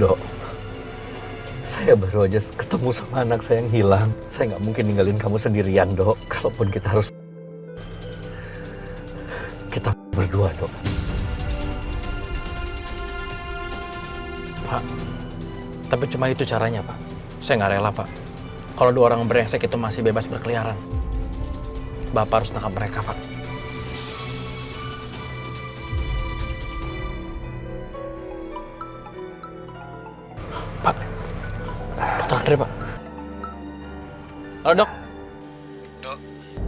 Dok, saya baru aja ketemu sama anak saya yang hilang. Saya nggak mungkin ninggalin kamu sendirian, Dok. Kalaupun kita berdua, Dok. Pak, tapi cuma itu caranya, Pak. Saya nggak rela, Pak. Kalau dua orang brengsek itu masih bebas berkeliaran, Bapak harus tangkap mereka, Pak. Pak, Dokter Andre, Pak. Halo, Dok. Dok,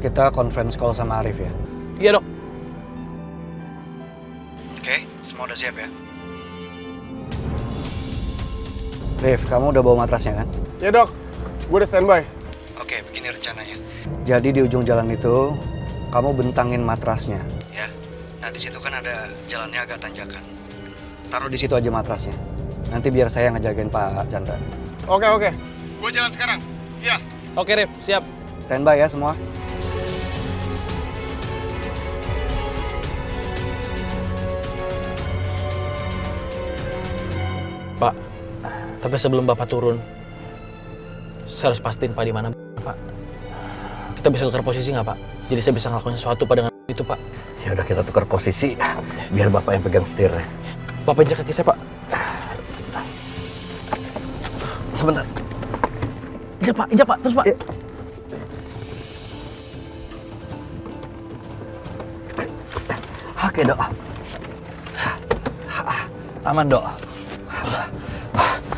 kita conference call sama Arif ya? Iya, Dok. Oke, semua udah siap ya? Rif, kamu udah bawa matrasnya kan? Ya dok, gue udah standby. Oke, begini rencananya. Jadi di ujung jalan itu, kamu bentangin matrasnya. Ya, nah di situ kan ada jalannya agak tanjakan. Taruh di situ aja matrasnya. Nanti biar saya ngejagain Pak Chandra. Oke. Gue jalan sekarang. Iya. Oke, Rif. Siap. Standby ya semua. Pak, tapi sebelum Bapak turun, saya harus pastiin Pak di mana, Pak. Kita bisa tukar posisi nggak, Pak? Jadi saya bisa ngelakuin sesuatu Pak dengan itu, Pak. Ya udah, kita tukar posisi. Biar Bapak yang pegang setirnya. Bapak injak kaki saya, Pak. Sebentar. Injak, Pak. Terus, Pak. Ya. Oke, Dok. Aman, Dok.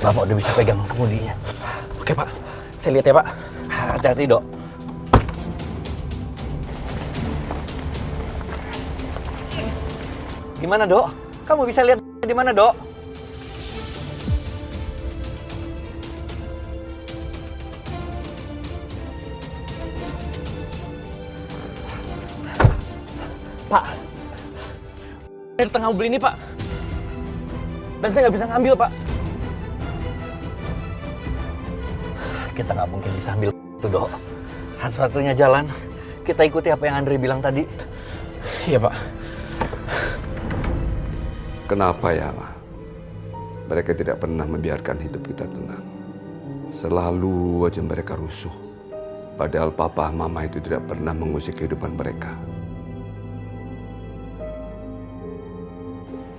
Bapak udah bisa pegang kemudinya. Oke, Pak. Saya lihat ya, Pak. Hati-hati, Dok. Gimana, Dok? Kamu bisa lihat di mana, Dok? Pak, dari tengah mobil ini, Pak. Dan saya nggak bisa ngambil, Pak. Kita nggak mungkin bisa ambil itu, Dok. Satu-satunya jalan, kita ikuti apa yang Andre bilang tadi. Iya, Pak. Kenapa ya, Ma? Mereka tidak pernah membiarkan hidup kita tenang. Selalu aja mereka rusuh. Padahal papa mama itu tidak pernah mengusik kehidupan mereka.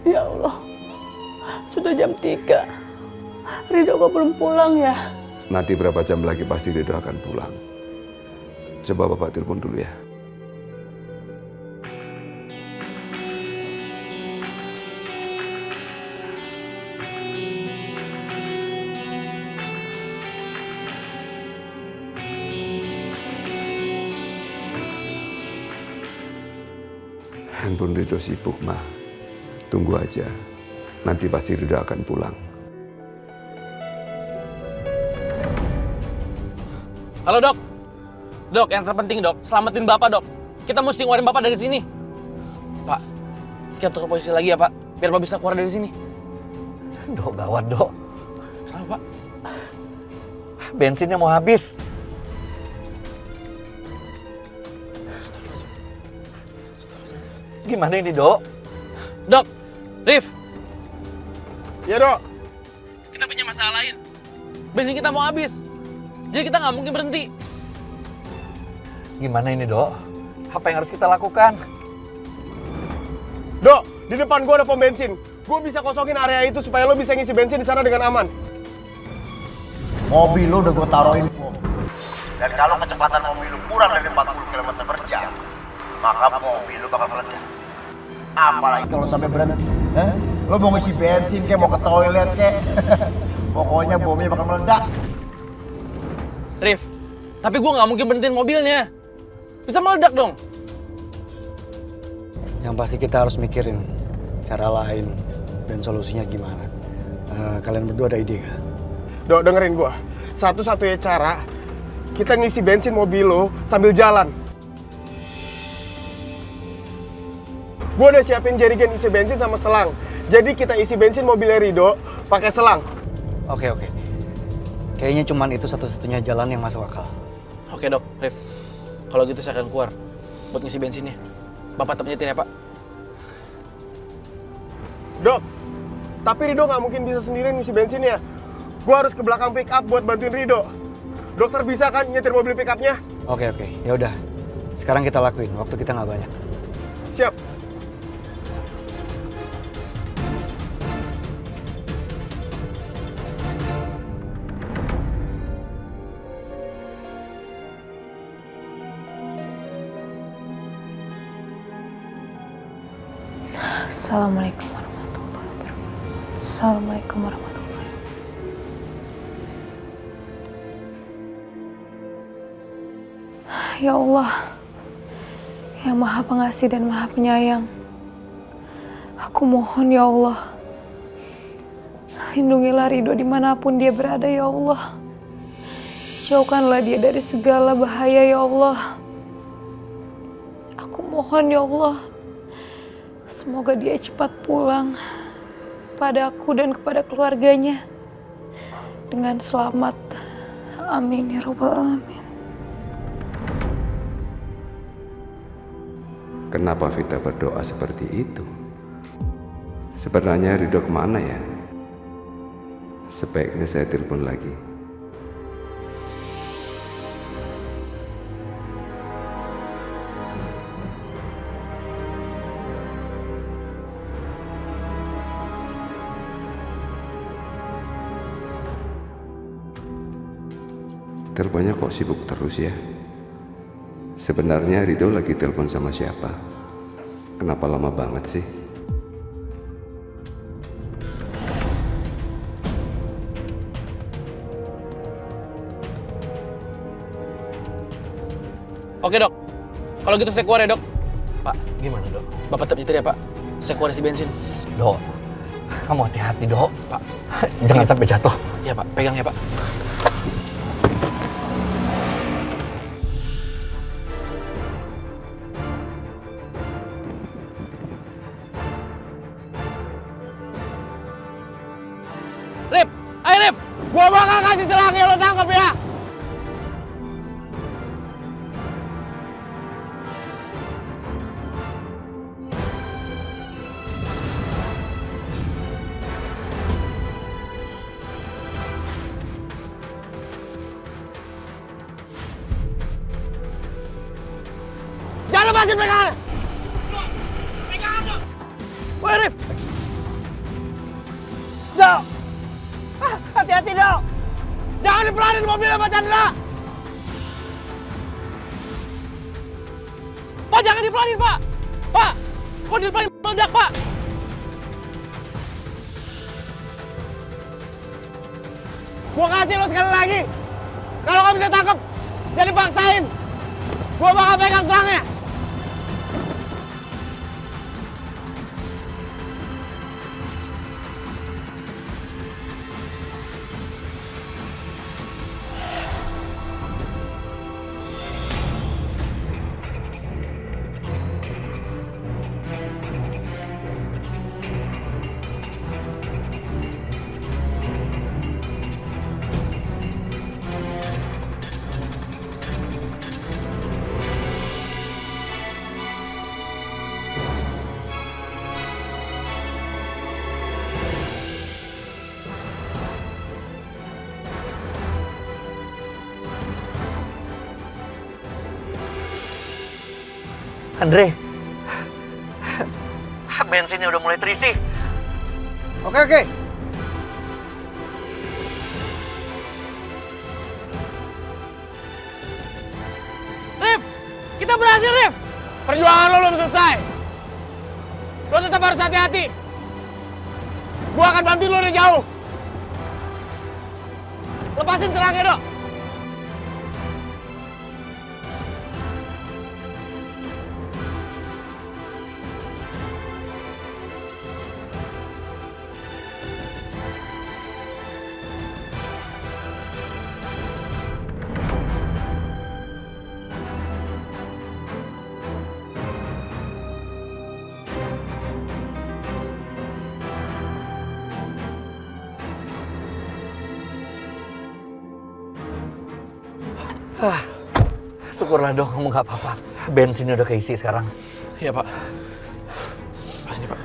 Ya Allah, sudah jam 3. Ridho kok belum pulang ya? Nanti berapa jam lagi pasti Ridho akan pulang. Coba Bapak telepon dulu ya. Handphone Ridho sibuk, Ma. Tunggu aja. Nanti pasti Ridho akan pulang. Halo, Dok. Dok, yang terpenting, Dok, selamatin Bapak, Dok. Kita mesti ngeluarin Bapak dari sini. Pak, kita tukar posisi lagi ya, Pak. Biar Bapak bisa keluar dari sini. Dok, gawat, Dok. Kenapa, Pak? Bensinnya mau habis. Gimana ini, Dok? Dok, Rif, Ya dok. kita punya masalah lain. Bensin kita mau habis. Jadi kita nggak mungkin berhenti. Gimana ini, Dok? Apa yang harus kita lakukan? Dok, di depan gue ada pom bensin. Gue bisa kosongin area itu supaya lo bisa ngisi bensin di sana dengan aman. Mobil lu udah gue taruhin pom. Dan kalau kecepatan mobil lu kurang dari 40 km per jam, maka mobil lu bakal meledak. Apalagi kalau sampai berhenti. Lo mau ngisi bensin kayak mau ke toilet kayak. Pokoknya bomnya bakal meledak. Rif, tapi gue nggak mungkin berhentiin mobilnya. Bisa meledak dong. Yang pasti kita harus mikirin cara lain dan solusinya gimana. Kalian berdua ada ide gak? Dok, dengerin gue. Satu-satunya cara, kita ngisi bensin mobil lo sambil jalan. Gue udah siapin jerigen isi bensin sama selang. Jadi kita isi bensin mobilnya Ridho pakai selang. Oke. Kayaknya cuman itu satu-satunya jalan yang masuk akal. Oke, Dok, Rif. Kalau gitu saya akan keluar buat ngisi bensinnya. Bapak tetap nyetir ya, Pak? Dok, Tapi Rido nggak mungkin bisa sendirian ngisi bensinnya. Gue harus ke belakang pick up buat bantuin Rido. Dokter bisa kan nyetir mobil pick up-nya? Oke, ya udah. Sekarang kita lakuin, waktu kita nggak banyak. Siap. Assalamualaikum warahmatullahi wabarakatuh. Assalamualaikum warahmatullahi wabarakatuh. Ya Allah, yang Maha Pengasih dan Maha Penyayang, aku mohon ya Allah, lindungilah Rido dimanapun dia berada ya Allah. Jauhkanlah dia dari segala bahaya ya Allah. Aku mohon ya Allah, semoga dia cepat pulang padaku dan kepada keluarganya dengan selamat. Amin ya Rabbal Alamin. Kenapa Vita berdoa seperti itu? Sebenarnya Ridho kemana ya? Sebaiknya saya telepon lagi. Teleponnya kok sibuk terus ya? Sebenarnya Ridho lagi telepon sama siapa? Kenapa lama banget sih? Oke dok, kalau gitu saya keluar ya dok. Pak, gimana dok? Bapak tetap nyetir ya pak, saya keluar isi bensin. Dok, kamu hati-hati dok. Pak, jangan sampai jatuh. Iya pak, pegang ya pak. Rif, ayo Rif. Gua bakal kasih selangnya, lo tangkap ya. Jangan lepasin pegangan. Woi Rif. Dok. Hati-hati dok. Jangan dipelanin mobilnya Pak Chandra. Pak jangan dipelanin pak. Pak, kok dipelanin meledak pak? Gua kasih lo sekali lagi. Kalau nggak bisa tangkap, jadi paksain. Gua bakal pegang selangnya. Andre, bensinnya udah mulai terisi. Oke. Rif, kita berhasil Rif. Perjuangan lo belum selesai. Lo tetap harus hati-hati. Gua akan bantu lo dari jauh. Lepasin selangnya dok. Syukurlah dok, kamu nggak apa-apa. Bensinnya udah keisi sekarang. Iya pak. Pas ini pak.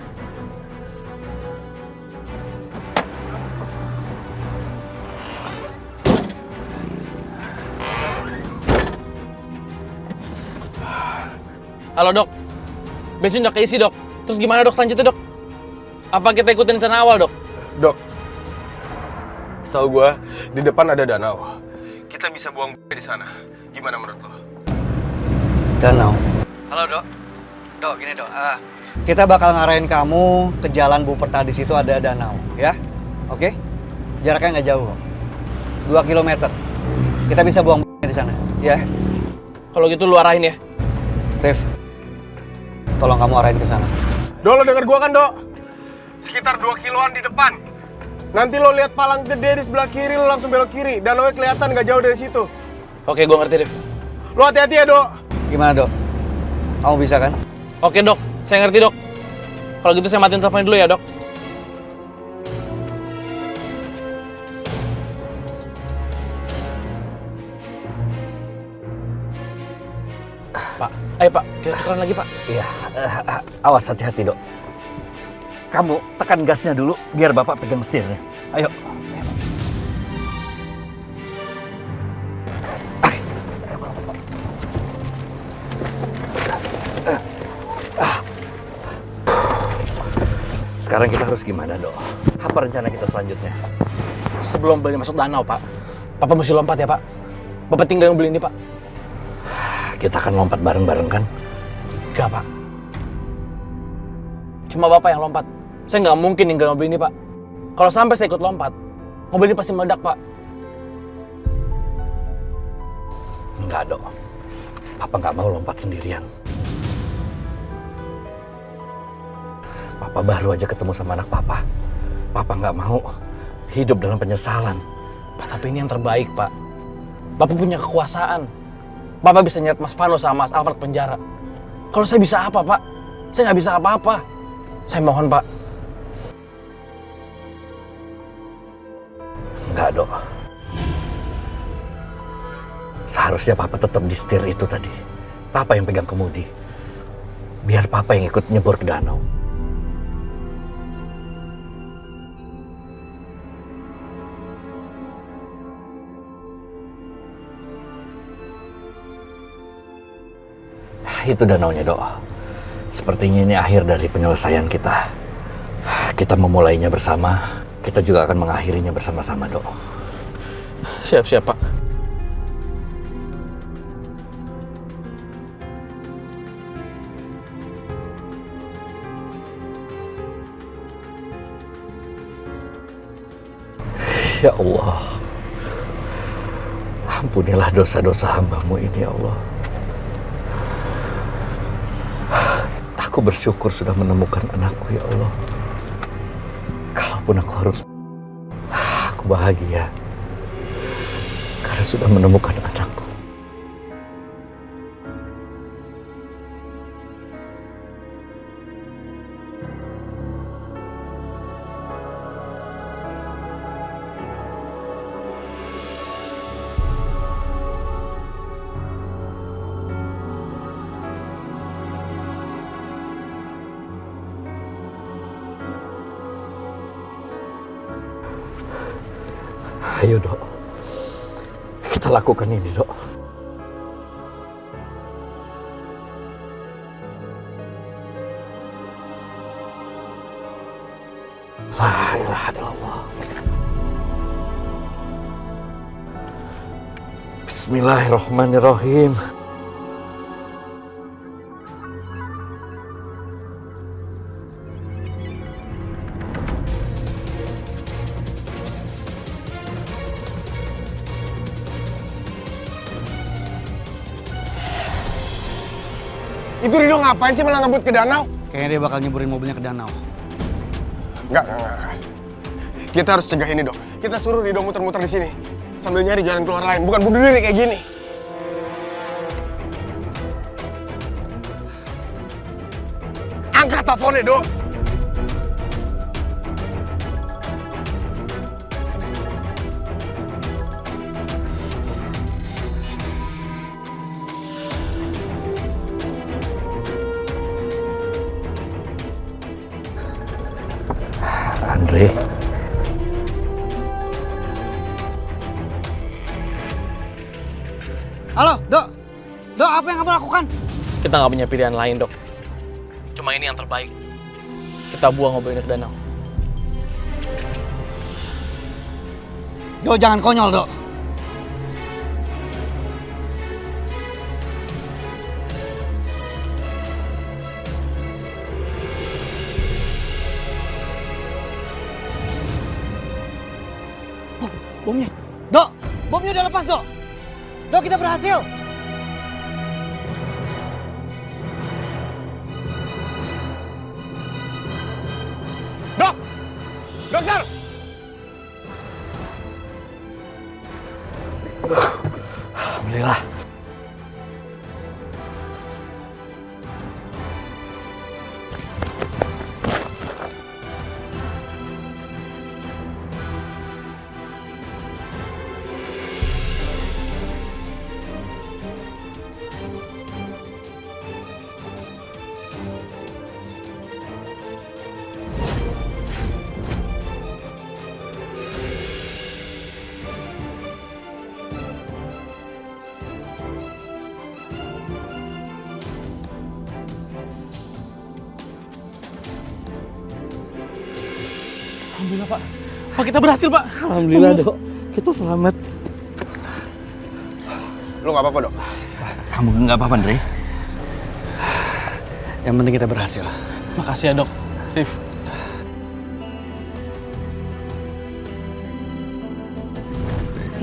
Halo dok, bensin udah keisi dok. Terus gimana dok selanjutnya dok? Apa kita ikutin rencana awal dok? Dok, setahu gua di depan ada danau. Kita bisa buang di sana. Gimana menurut lo? Danau. Halo dok. Dok, gini dok. Kita bakal ngarahin kamu ke jalan Buperta, di situ ada danau, ya? Oke? Jaraknya nggak jauh, 2 kilometer. Kita bisa buang di sana, ya? Kalau gitu lu arahin ya. Rif, tolong kamu arahin ke sana. Dok, lo denger gua kan, Dok? Sekitar 2 kiloan di depan. Nanti lo lihat palang gede di sebelah kiri, lo langsung belok kiri. Danaunya kelihatan nggak jauh dari situ. Oke, gua ngerti Rif. Lo hati-hati ya, Dok. Gimana dok? Kamu bisa kan? Oke dok, saya ngerti dok. Kalau gitu saya matiin teleponnya dulu ya dok. Pak, ayo pak, kita tukeran lagi pak. Iya, awas hati-hati dok. Kamu tekan gasnya dulu biar bapak pegang setirnya. Ayo. Sekarang kita harus gimana dok? Apa rencana kita selanjutnya? Sebelum beli masuk danau pak, papa mesti lompat ya pak. Bapak tinggal beli ini pak. Kita akan lompat bareng-bareng kan? Enggak pak. Cuma bapak yang lompat. Saya nggak mungkin ninggal mobil ini pak. Kalau sampai saya ikut lompat, mobil ini pasti meledak pak. Enggak dok. Papa nggak mau lompat sendirian. Papa baru aja ketemu sama anak papa. Papa nggak mau hidup dalam penyesalan. Pak, tapi ini yang terbaik, Pak. Bapak punya kekuasaan. Bapak bisa nyeret Mas Vano sama Mas Alfred penjara. Kalau saya bisa apa, Pak? Saya nggak bisa apa-apa. Saya mohon, Pak. Enggak, dok. Seharusnya papa tetap di setir itu tadi. Papa yang pegang kemudi. Biar papa yang ikut nyebur ke danau. Itu danaunya, dok. Sepertinya ini akhir dari penyelesaian kita. Kita memulainya bersama, kita juga akan mengakhirinya bersama-sama, dok. Siap-siap, Pak. Ya Allah, ampunilah dosa-dosa hamba-Mu ini, ya Allah. Aku bersyukur sudah menemukan anakku, ya Allah. Kalaupun aku harus, aku bahagia karena sudah menemukan anakku. Ayo, dok. Kita lakukan ini, dok. La ilaha illallah. Bismillahirrahmanirrahim. Itu Rido ngapain sih malah ngebut ke danau? Kayaknya dia bakal nyeburin mobilnya ke danau. Enggak. Kita harus cegah ini, Dok. Kita suruh Rido muter-muter di sini sambil nyari jalan keluar lain, bukan bunuh diri kayak gini. Angkat teleponnya, Dok. Andre. Halo, Dok. Dok, apa yang kamu lakukan? Kita nggak punya pilihan lain, Dok. Cuma ini yang terbaik. Kita buang mobil ini ke danau. Dok, jangan konyol, Dok. Bomnya. Dok, bomnya udah lepas, Dok. Dok, kita berhasil. Dok! Dokter! Alhamdulillah. Alhamdulillah, Pak. Pak, kita berhasil, Pak. Alhamdulillah, Dok. Kita selamat. Lu nggak apa-apa, Dok? Kamu nggak apa-apa, Andre? Yang penting kita berhasil. Makasih ya, Dok. Rif.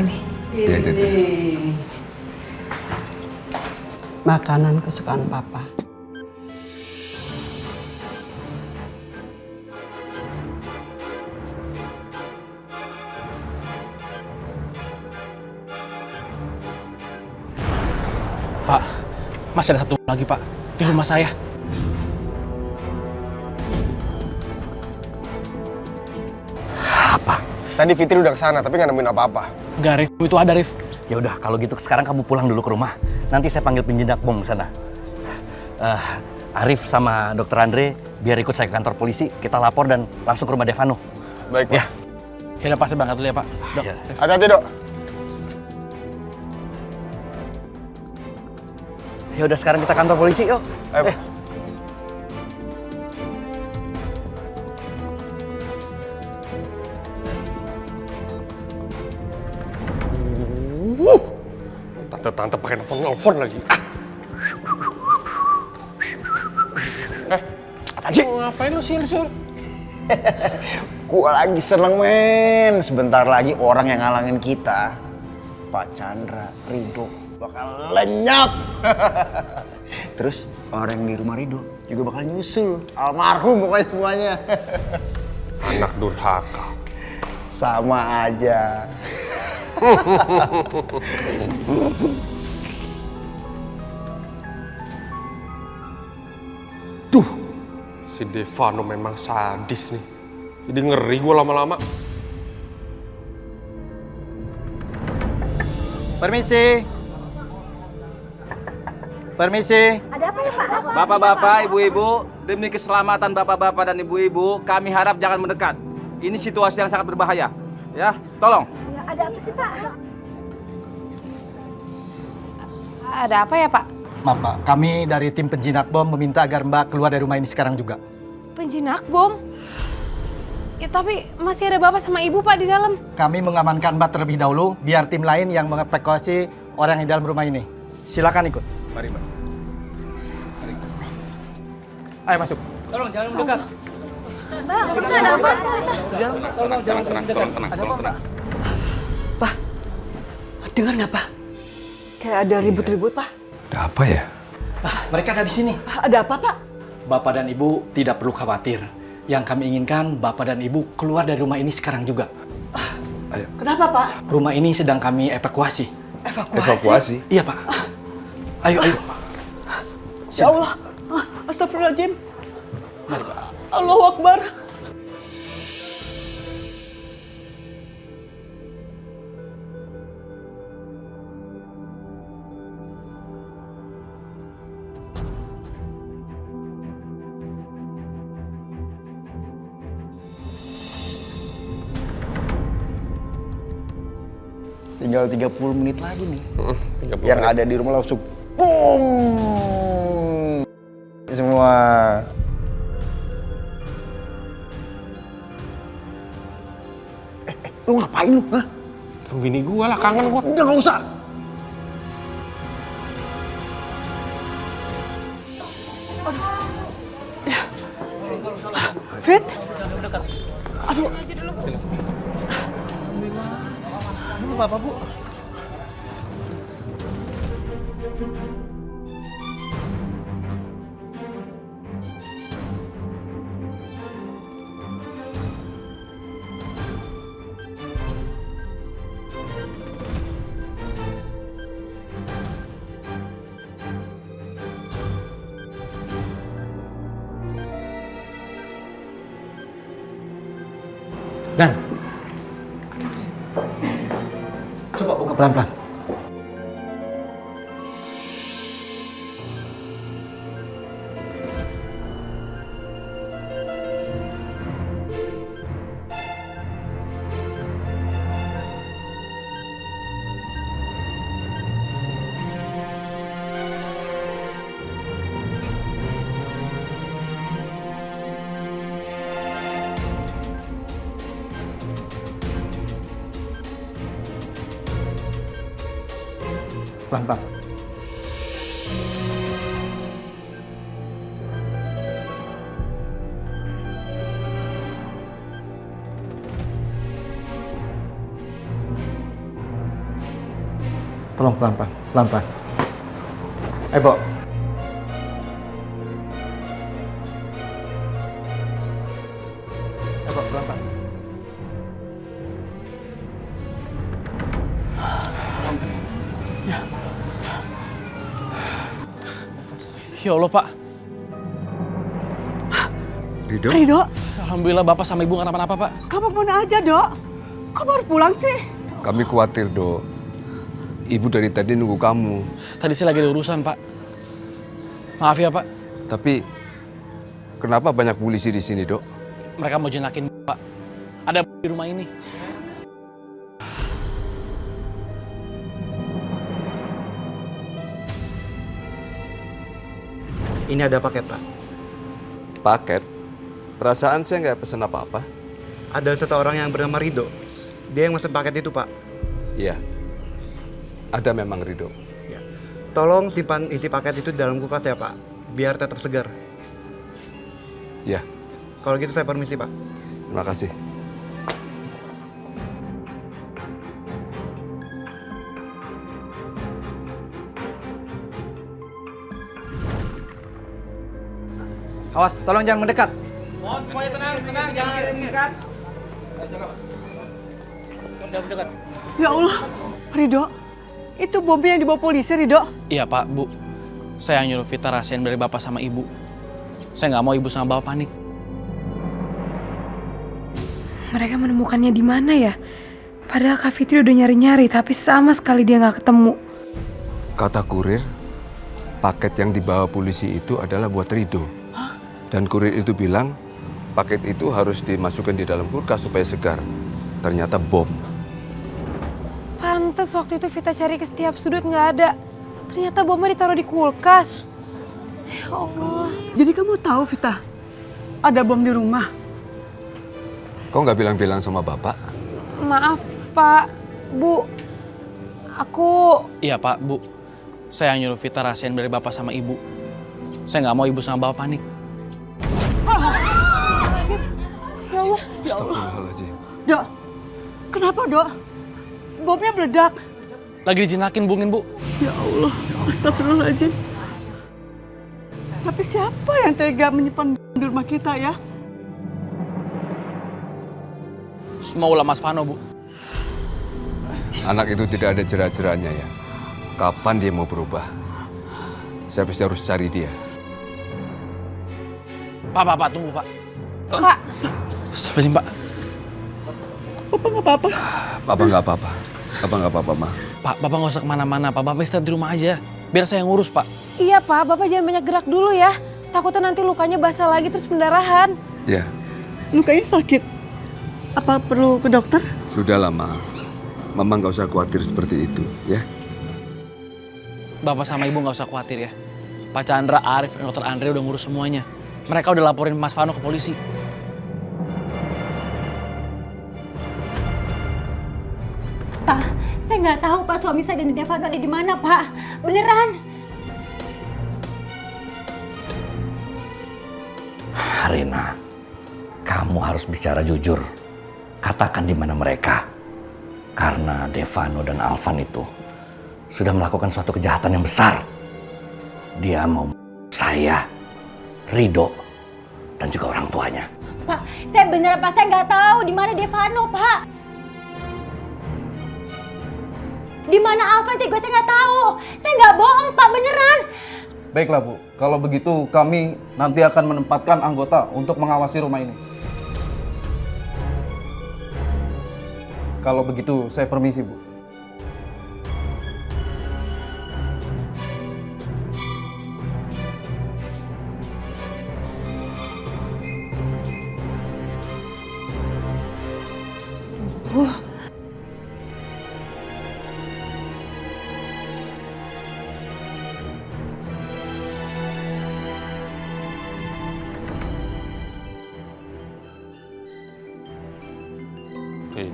Ini. Makanan kesukaan Papa. Pak, masih ada satu lagi, Pak. Di rumah saya. Apa? Tadi Fitri udah kesana, tapi nggak nemuin apa-apa. Enggak, Rif. Itu ada, Rif. Ya udah, kalau gitu sekarang kamu pulang dulu ke rumah. Nanti saya panggil penjinak bom ke sana. Arif sama Dokter Andre biar ikut saya ke kantor polisi. Kita lapor dan langsung ke rumah Devano. Baik, Pak. Ya. Ya udah, pasti berangkat dulu ya, Pak. Dok. Ya. Hati-hati, Dok. Ya udah, sekarang kita kantor polisi, yuk. Ayo, Pak. Tante-tante pakai nelfon lagi. Apaan sih? Ngapain lu sih? Gua lagi seneng, men. Sebentar lagi orang yang ngalangin kita, Pak Chandra, Ridho, bakal lenyap. Terus orang di rumah Ridho juga bakal nyusul. Almarhum pokoknya semuanya. Anak durhaka. Sama aja. Duh, si Devano memang sadis nih. Jadi ngeri gue lama-lama. Permisi. Permisi. Ada apa ya, Pak? Bapak-bapak, ibu-ibu, demi keselamatan bapak-bapak dan ibu-ibu, kami harap jangan mendekat. Ini situasi yang sangat berbahaya. Ya, tolong. Ya, ada apa sih, Pak? Ada apa ya, Pak? Maaf, Pak. Kami dari tim penjinak bom meminta agar Mbak keluar dari rumah ini sekarang juga. Penjinak bom? Ya, tapi masih ada Bapak sama Ibu, Pak, di dalam. Kami mengamankan Mbak terlebih dahulu, biar tim lain yang mengevakuasi orang yang di dalam rumah ini. Silakan ikut. Mari, Mbak. Mari. Ayo masuk. Tolong jangan mendekat. Mbak, ada apa? Tolong jangan mendekat. Ada apa, Mbak? Pak, dengar nggak, Pak? Kayak ada ribut-ribut, Pak. Ada apa ya? Mereka ada di sini. Ada apa, Pak? Bapak dan Ibu tidak perlu khawatir. Yang kami inginkan, Bapak dan Ibu keluar dari rumah ini sekarang juga. Kenapa, Pak? Rumah ini sedang kami evakuasi. Evakuasi? Iya, Pak. Ayo, ayo. Ya Allah. Astagfirullahaladzim. Allahu Akbar. Tinggal 30 menit lagi nih. 30 Yang menit. ada di rumah langsung boom. semua. Lu ngapain lu? Hah? Telepon bini gua lah, kangen gua. Udah nggak usah. Fit? Aduh. Ini apa-apa, Bu? Dan, coba buka pelan-pelan. Pelan-pelan. Tolong pelan-pelan, pelan-pelan. Bo. Bo, pelan-pelan. Ya Allah, Pak. Ridho? Rido, Alhamdulillah Bapak sama Ibu nggak kenapa-napa, Pak. kamu kemana aja, Dok? Kok baru pulang sih? Kami khawatir, Dok. Ibu dari tadi nunggu kamu. Tadi saya lagi ada urusan, Pak. Maaf ya, Pak. Tapi kenapa banyak polisi di sini, Dok? Mereka mau jenakin Pak. Ada di rumah ini. Ini ada paket, Pak. Paket? Perasaan saya nggak pesan apa-apa. Ada seseorang yang bernama Rido. Dia yang mesen paket itu, Pak. Iya. Ada memang Ridho. Ya. Tolong simpan isi paket itu di dalam kulkas ya, Pak. Biar tetap segar. Ya, Kalau gitu saya permisi, Pak. terima kasih. Awas, tolong jangan mendekat. Mohon semuanya tenang, jangan ada yang mendekat. Ya Allah, Rido, itu bomnya yang dibawa polisi, Rido. Iya, Pak, Bu. Saya nyuruh Vita rahasiain dari Bapak sama Ibu. Saya nggak mau Ibu sama Bapak panik. Mereka menemukannya di mana ya? Padahal Kak Fitri udah nyari-nyari, tapi sama sekali dia nggak ketemu. Kata kurir, paket yang dibawa polisi itu adalah buat Ridho. Dan kurir itu bilang, paket itu harus dimasukkan di dalam kulkas supaya segar. Ternyata bom. Pantes waktu itu Vita cari ke setiap sudut nggak ada. Ternyata bomnya ditaruh di kulkas. Ya Allah. Jadi kamu tahu, Vita, ada bom di rumah? Kok nggak bilang-bilang sama Bapak? Maaf, Pak, Bu. Aku... Iya, Pak, Bu. Saya nyuruh Vita rahasiain dari Bapak sama Ibu. Saya nggak mau Ibu sama Bapak panik. Ya Allah. Astagfirullahaladzim. Dok, kenapa, Dok? Bomnya meledak. Lagi dijenakin, bungin, Bu. Ya Allah, astagfirullahaladzim. Tapi siapa yang tega menyimpan di rumah kita ya? Semua ulah Mas Vano, Bu. Anak itu tidak ada jerat-jeratnya ya. Kapan dia mau berubah? Saya pasti harus cari dia. Pak, tunggu, Pak. Kak, Astagfirullahaladzim, Pak. Papa nggak apa-apa. Papa nggak apa-apa. Papa nggak apa-apa, Ma. Pak, Bapak nggak usah kemana-mana, Pak. Bapak istirahat di rumah aja. Biar saya yang ngurus, Pak. iya Pak, Bapak jangan banyak gerak dulu ya. Takutnya nanti lukanya basah lagi terus pendarahan. Ya, Lukanya sakit. Apa perlu ke dokter? sudahlah, Ma. Mama nggak usah khawatir seperti itu, ya. Bapak sama Ibu nggak usah khawatir ya. Pak Chandra, Arif, dan Dr. Andre udah ngurus semuanya. Mereka udah laporin Mas Vano ke polisi. Pak, saya nggak tahu Pak suami saya dan Devano ada di mana Pak. Beneran. Rina, kamu harus bicara jujur. Katakan di mana mereka. Karena Devano dan Alvan itu sudah melakukan suatu kejahatan yang besar. Dia mau saya, Rido, dan juga orang tuanya. Pak, saya beneran Pak, saya nggak tahu di mana Devano Pak. Di mana Alvan juga saya nggak tahu. Saya nggak bohong Pak, beneran. Baiklah Bu, kalau begitu kami nanti akan menempatkan anggota untuk mengawasi rumah ini. Kalau begitu saya permisi Bu.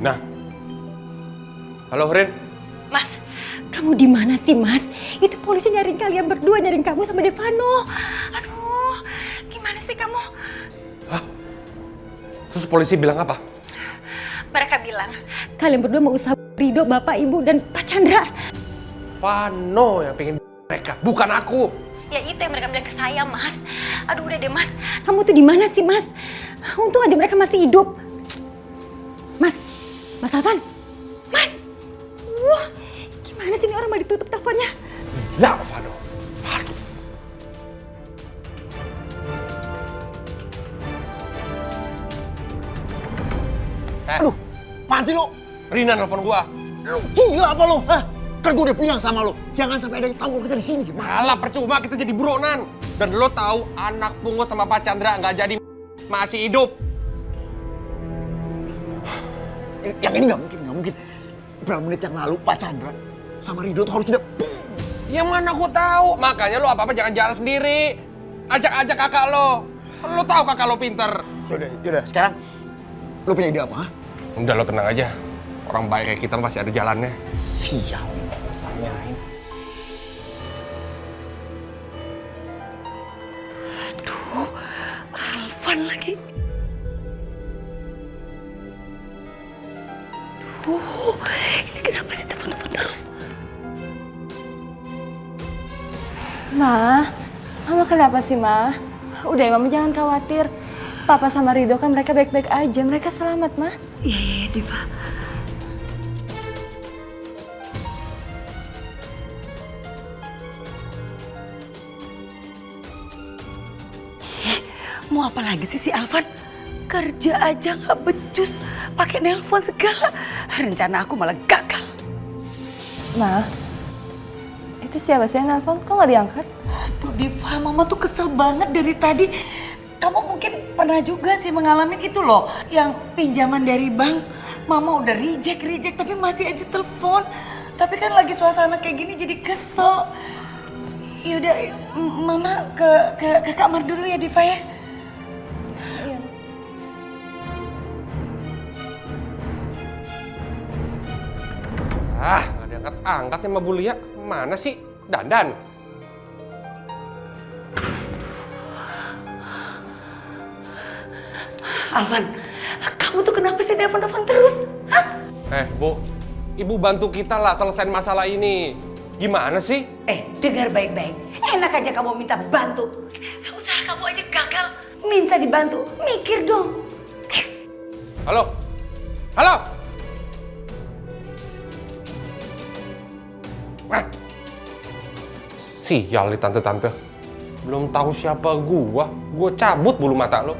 Nah, halo Rin. Mas, kamu di mana sih Mas? Itu polisi nyariin kalian berdua, nyariin kamu sama Devano. Aduh, gimana sih kamu? Hah? Terus polisi bilang apa? Mereka bilang kalian berdua mau usaha Rido, bapak, ibu, dan Pak Chandra. Vano yang pengen mereka, bukan aku. Ya itu yang mereka bilang ke saya Mas. Aduh udah deh Mas, kamu tuh di mana sih Mas? Untung aja mereka masih hidup. Mas Alvan, Mas, wah, gimana sih ini orang mau ditutup teleponnya? Gila, Vano. Aduh. Aduh, apaan sih lo? Rina nelfon gua. Lu gila apa lo? Hah? Kan gue udah bilang sama lo, jangan sampai ada yang tahu kita di sini. Gimana? Alah, percuma kita jadi buronan. Dan lo tahu anak Pungo sama Pak Chandra nggak jadi masih hidup. Yang ini nggak mungkin. Berapa menit yang lalu Pak Chandra sama Rido tuh harus tidak. Ya mana aku tahu. Makanya lo apa-apa jangan jalan sendiri. Ajak-ajak kakak lo. Lo tahu kakak lo pinter. Yaudah. Sekarang lo punya ide apa? Udah lo tenang aja. Orang baik kayak kita pasti ada jalannya. Sial nih, tanyain. Aduh, Alvan lagi. Ini kenapa sih telepon-telepon terus? Mama kenapa sih, Ma? Udah ya, Mama jangan khawatir. Papa sama Rido kan mereka baik-baik aja, mereka selamat, Ma. Iya, Diva. Mau apa lagi sih si Alvan? Kerja aja nggak becus, pakai nelpon segala. Rencana aku malah gagal. Ma, itu siapa sih yang nelpon? Kok nggak diangkat? Aduh Diva, Mama tuh kesel banget dari tadi. Kamu mungkin pernah juga sih mengalami itu loh, yang pinjaman dari bank. Mama udah reject, tapi masih aja telepon. Tapi kan lagi suasana kayak gini jadi kesel. Yaudah, Mama ke kamar dulu ya Diva ya. Nggak diangkat-angkat sama Bu Lia. Mana sih? Dandan. Alvan, kamu tuh kenapa sih telepon-telepon terus? Hah? Bu, Ibu bantu kita lah selesain masalah ini. Gimana sih? Dengar baik-baik. Enak aja kamu minta bantu. Usaha kamu aja gagal. Minta dibantu. Mikir dong. Halo? Halo? Sial nih tante-tante. Belum tahu siapa gua cabut bulu mata lo.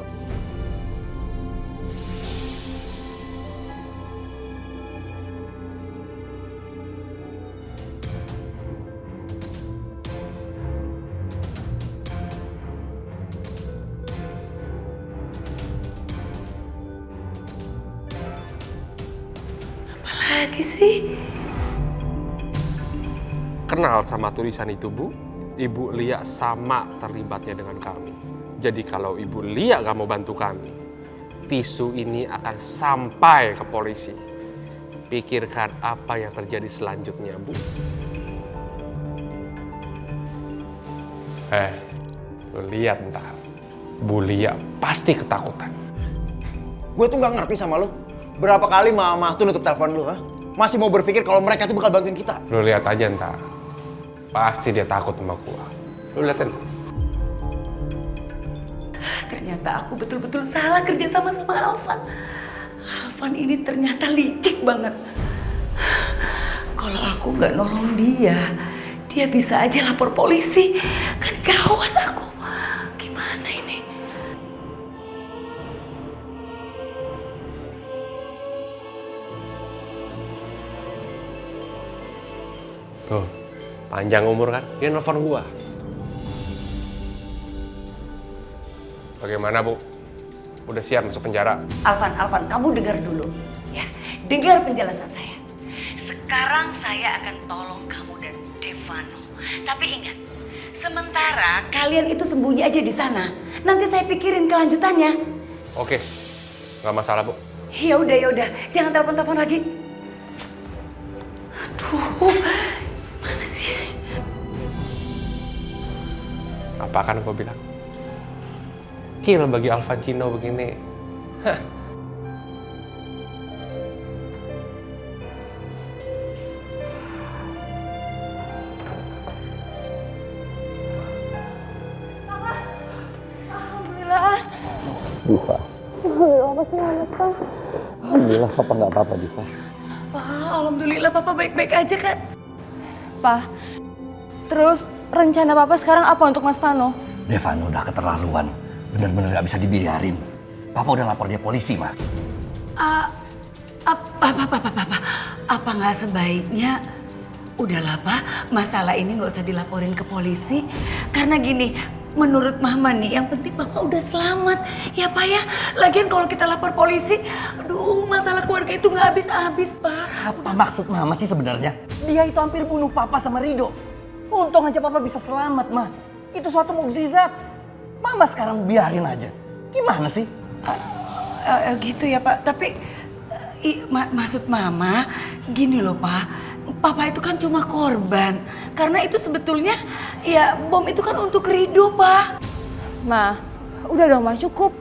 Apalagi sih? Kenal sama tulisan itu, Bu? Ibu Lia sama terlibatnya dengan kami. Jadi kalau Ibu Lia gak mau bantu kami, tisu ini akan sampai ke polisi. Pikirkan apa yang terjadi selanjutnya, Bu. Lu lihat ntar, Bu Lia pasti ketakutan. Gue tuh gak ngerti sama lu. Berapa kali mama tuh nutup telepon lu, ha? Masih mau berpikir kalau mereka tuh bakal bantuin kita. Lu lihat aja ntar. Pasti dia takut sama gua. Lu liatin. Ternyata aku betul-betul salah kerja sama Alvan. Alvan ini ternyata licik banget. Kalau aku nggak nolong dia bisa aja lapor polisi. Kan gawat aku. Gimana ini? Tuh, panjang umur kan? Dia nelfon gua. Bagaimana, Bu? Udah siap masuk penjara? Alvan, kamu dengar dulu. Ya, dengar penjelasan saya. Sekarang saya akan tolong kamu dan Devano. Tapi ingat, sementara kalian itu sembunyi aja di sana. Nanti saya pikirin kelanjutannya. Oke, nggak masalah, Bu. Ya udah, jangan telepon lagi. Aduh, mana sih? Apa kan gua bilang? Kecil bagi Alvancino begini. Hah. Alhamdulillah. Diva. Alhamdulillah papa nggak apa-apa, Diva. Alhamdulillah papa baik-baik aja kan. Pa, terus rencana papa sekarang apa untuk Mas Vano? Devano udah keterlaluan. Bener-bener gak bisa dibiarin. Papa udah lapor dia polisi, Ma. Apa nggak sebaiknya udahlah Pak, masalah ini nggak usah dilaporin ke polisi. Karena gini, menurut Mama nih, yang penting Papa udah selamat. Ya Pak ya, lagian kalau kita lapor polisi, aduh masalah keluarga itu nggak habis-habis Pak. Apa maksud Mama sih sebenarnya? Dia itu hampir bunuh Papa sama Rido. Untung aja Papa bisa selamat, Ma. Itu suatu mukjizat. Mama sekarang biarin aja. Gimana sih? Gitu ya Pak, tapi maksud Mama gini loh Pak, Papa itu kan cuma korban. Karena itu sebetulnya ya bom itu kan untuk Rido Pak. Ma, udah dong Ma, cukup.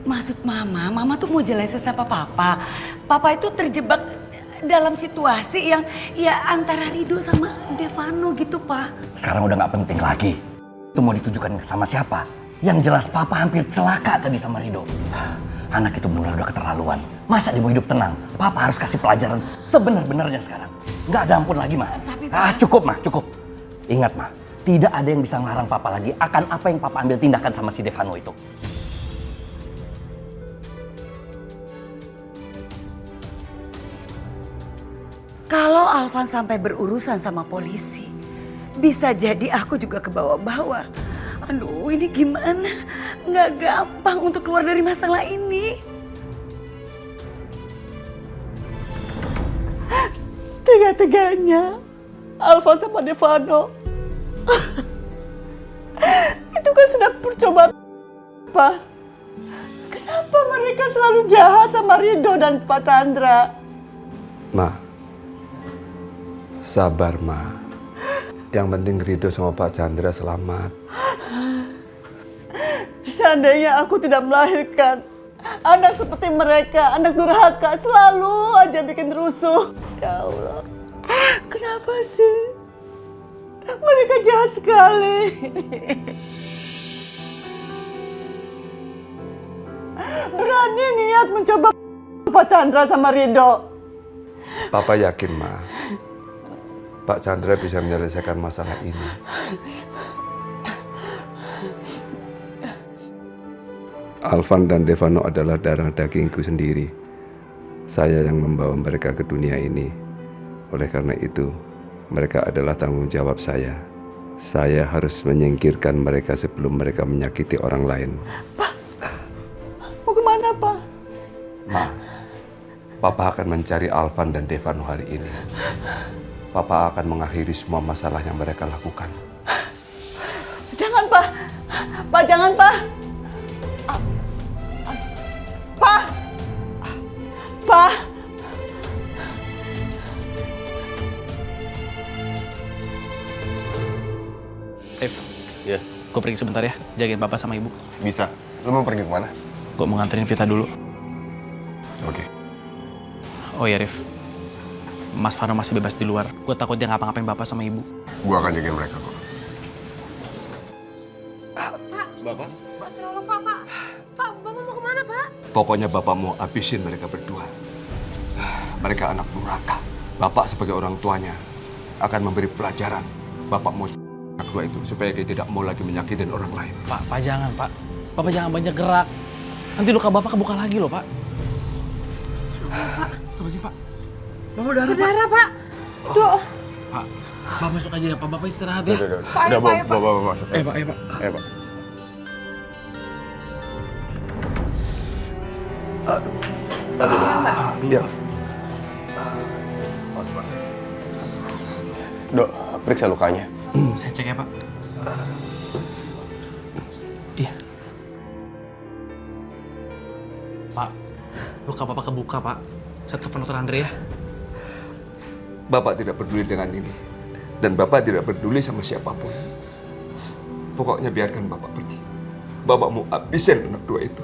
Maksud Mama tuh mau jelasin sama Papa. Papa itu terjebak dalam situasi yang ya antara Rido sama Devano gitu Pak. Sekarang udah gak penting lagi. Itu mau ditujukan sama siapa? Yang jelas Papa hampir celaka tadi sama Rido. Anak itu benar udah keterlaluan. Masa dia mau hidup tenang? Papa harus kasih pelajaran sebenar-benarnya sekarang. Nggak ada ampun lagi, Ma. Cukup, Ma, cukup. Ingat, Ma, tidak ada yang bisa ngelarang Papa lagi akan apa yang Papa ambil tindakan sama si Devano itu. Kalau Alvan sampai berurusan sama polisi, bisa jadi aku juga kebawa-bawa. Aduh, ini gimana? Nggak gampang untuk keluar dari masalah ini. Tega-teganya Alvan sama Devano itu kan sudah percobaan apa? Kenapa mereka selalu jahat sama Rido dan Pak Chandra? Ma, sabar Ma. Yang penting Rido sama Pak Chandra selamat. Seandainya aku tidak melahirkan anak seperti mereka, anak durhaka, selalu aja bikin rusuh. Ya Allah, kenapa sih? Mereka jahat sekali. Berani niat mencoba Pak Chandra sama Rido. Papa yakin, Ma. Pak Chandra bisa menyelesaikan masalah ini. Alvan dan Devano adalah darah dagingku sendiri. Saya yang membawa mereka ke dunia ini. Oleh karena itu, mereka adalah tanggung jawab saya. Saya harus menyingkirkan mereka sebelum mereka menyakiti orang lain. Pak, mau kemana, Pak? Ma, Papa akan mencari Alvan dan Devano hari ini. Papa akan mengakhiri semua masalah yang mereka lakukan. Pak. Pak, jangan, Pak. Pak. Pak. Rif, Ya, gue pergi sebentar ya, jagain papa sama ibu. bisa. Lo mau pergi kemana? Gue mau nganterin Vita dulu. Oke. Oh ya Rif, Mas Fano masih bebas di luar. Gue takut dia ngapa-ngapain bapak sama ibu. Gua akan jagain mereka kok. Bapak? Pak, Bapak mau kemana, Pak? Pokoknya Bapak mau habisin mereka berdua. Mereka anak durhaka. Bapak sebagai orang tuanya akan memberi pelajaran. Bapak mau anak dua itu supaya dia tidak mau lagi menyakitin orang lain. Pak jangan, Pak. Bapak jangan banyak gerak. Nanti luka bapak kebuka lagi loh, Pak. Pak, stop aja, Pak. Mama darah, Pak. Doh. Pak, Bapak masuk aja ya, Pak. Bapak istirahat ya. Udah, bawa masuk. Pak. Ayo, Pak. Biar. Dok, periksa lukanya. Saya cek ya, Pak. Iya. Pak, luka bapak kebuka, Pak. Saya telepon dokter Andre ya. Bapak tidak peduli dengan ini. Dan Bapak tidak peduli sama siapapun. Pokoknya biarkan Bapak pergi. Bapak mau habisin anak dua itu.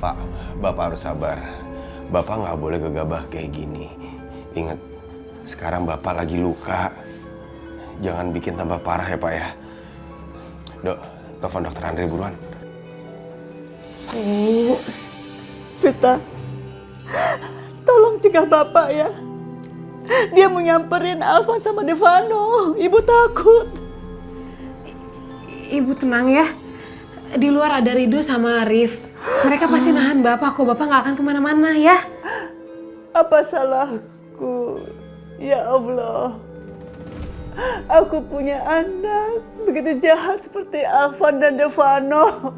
Pak, Bapak harus sabar. Bapak nggak boleh gegabah kayak gini. Ingat, sekarang Bapak lagi luka. Jangan bikin tambah parah ya, Pak ya. Dok, telepon dokter Andre buruan. Vita, tolong cegah Bapak ya. Dia mau nyamperin Alfa sama Devano. Ibu takut. Ibu tenang ya. Di luar ada Rido sama Arif. Mereka pasti nahan Bapak kok. Bapak nggak akan kemana-mana ya. Apa salahku? Ya Allah. Aku punya anak begitu jahat seperti Alvan dan Devano.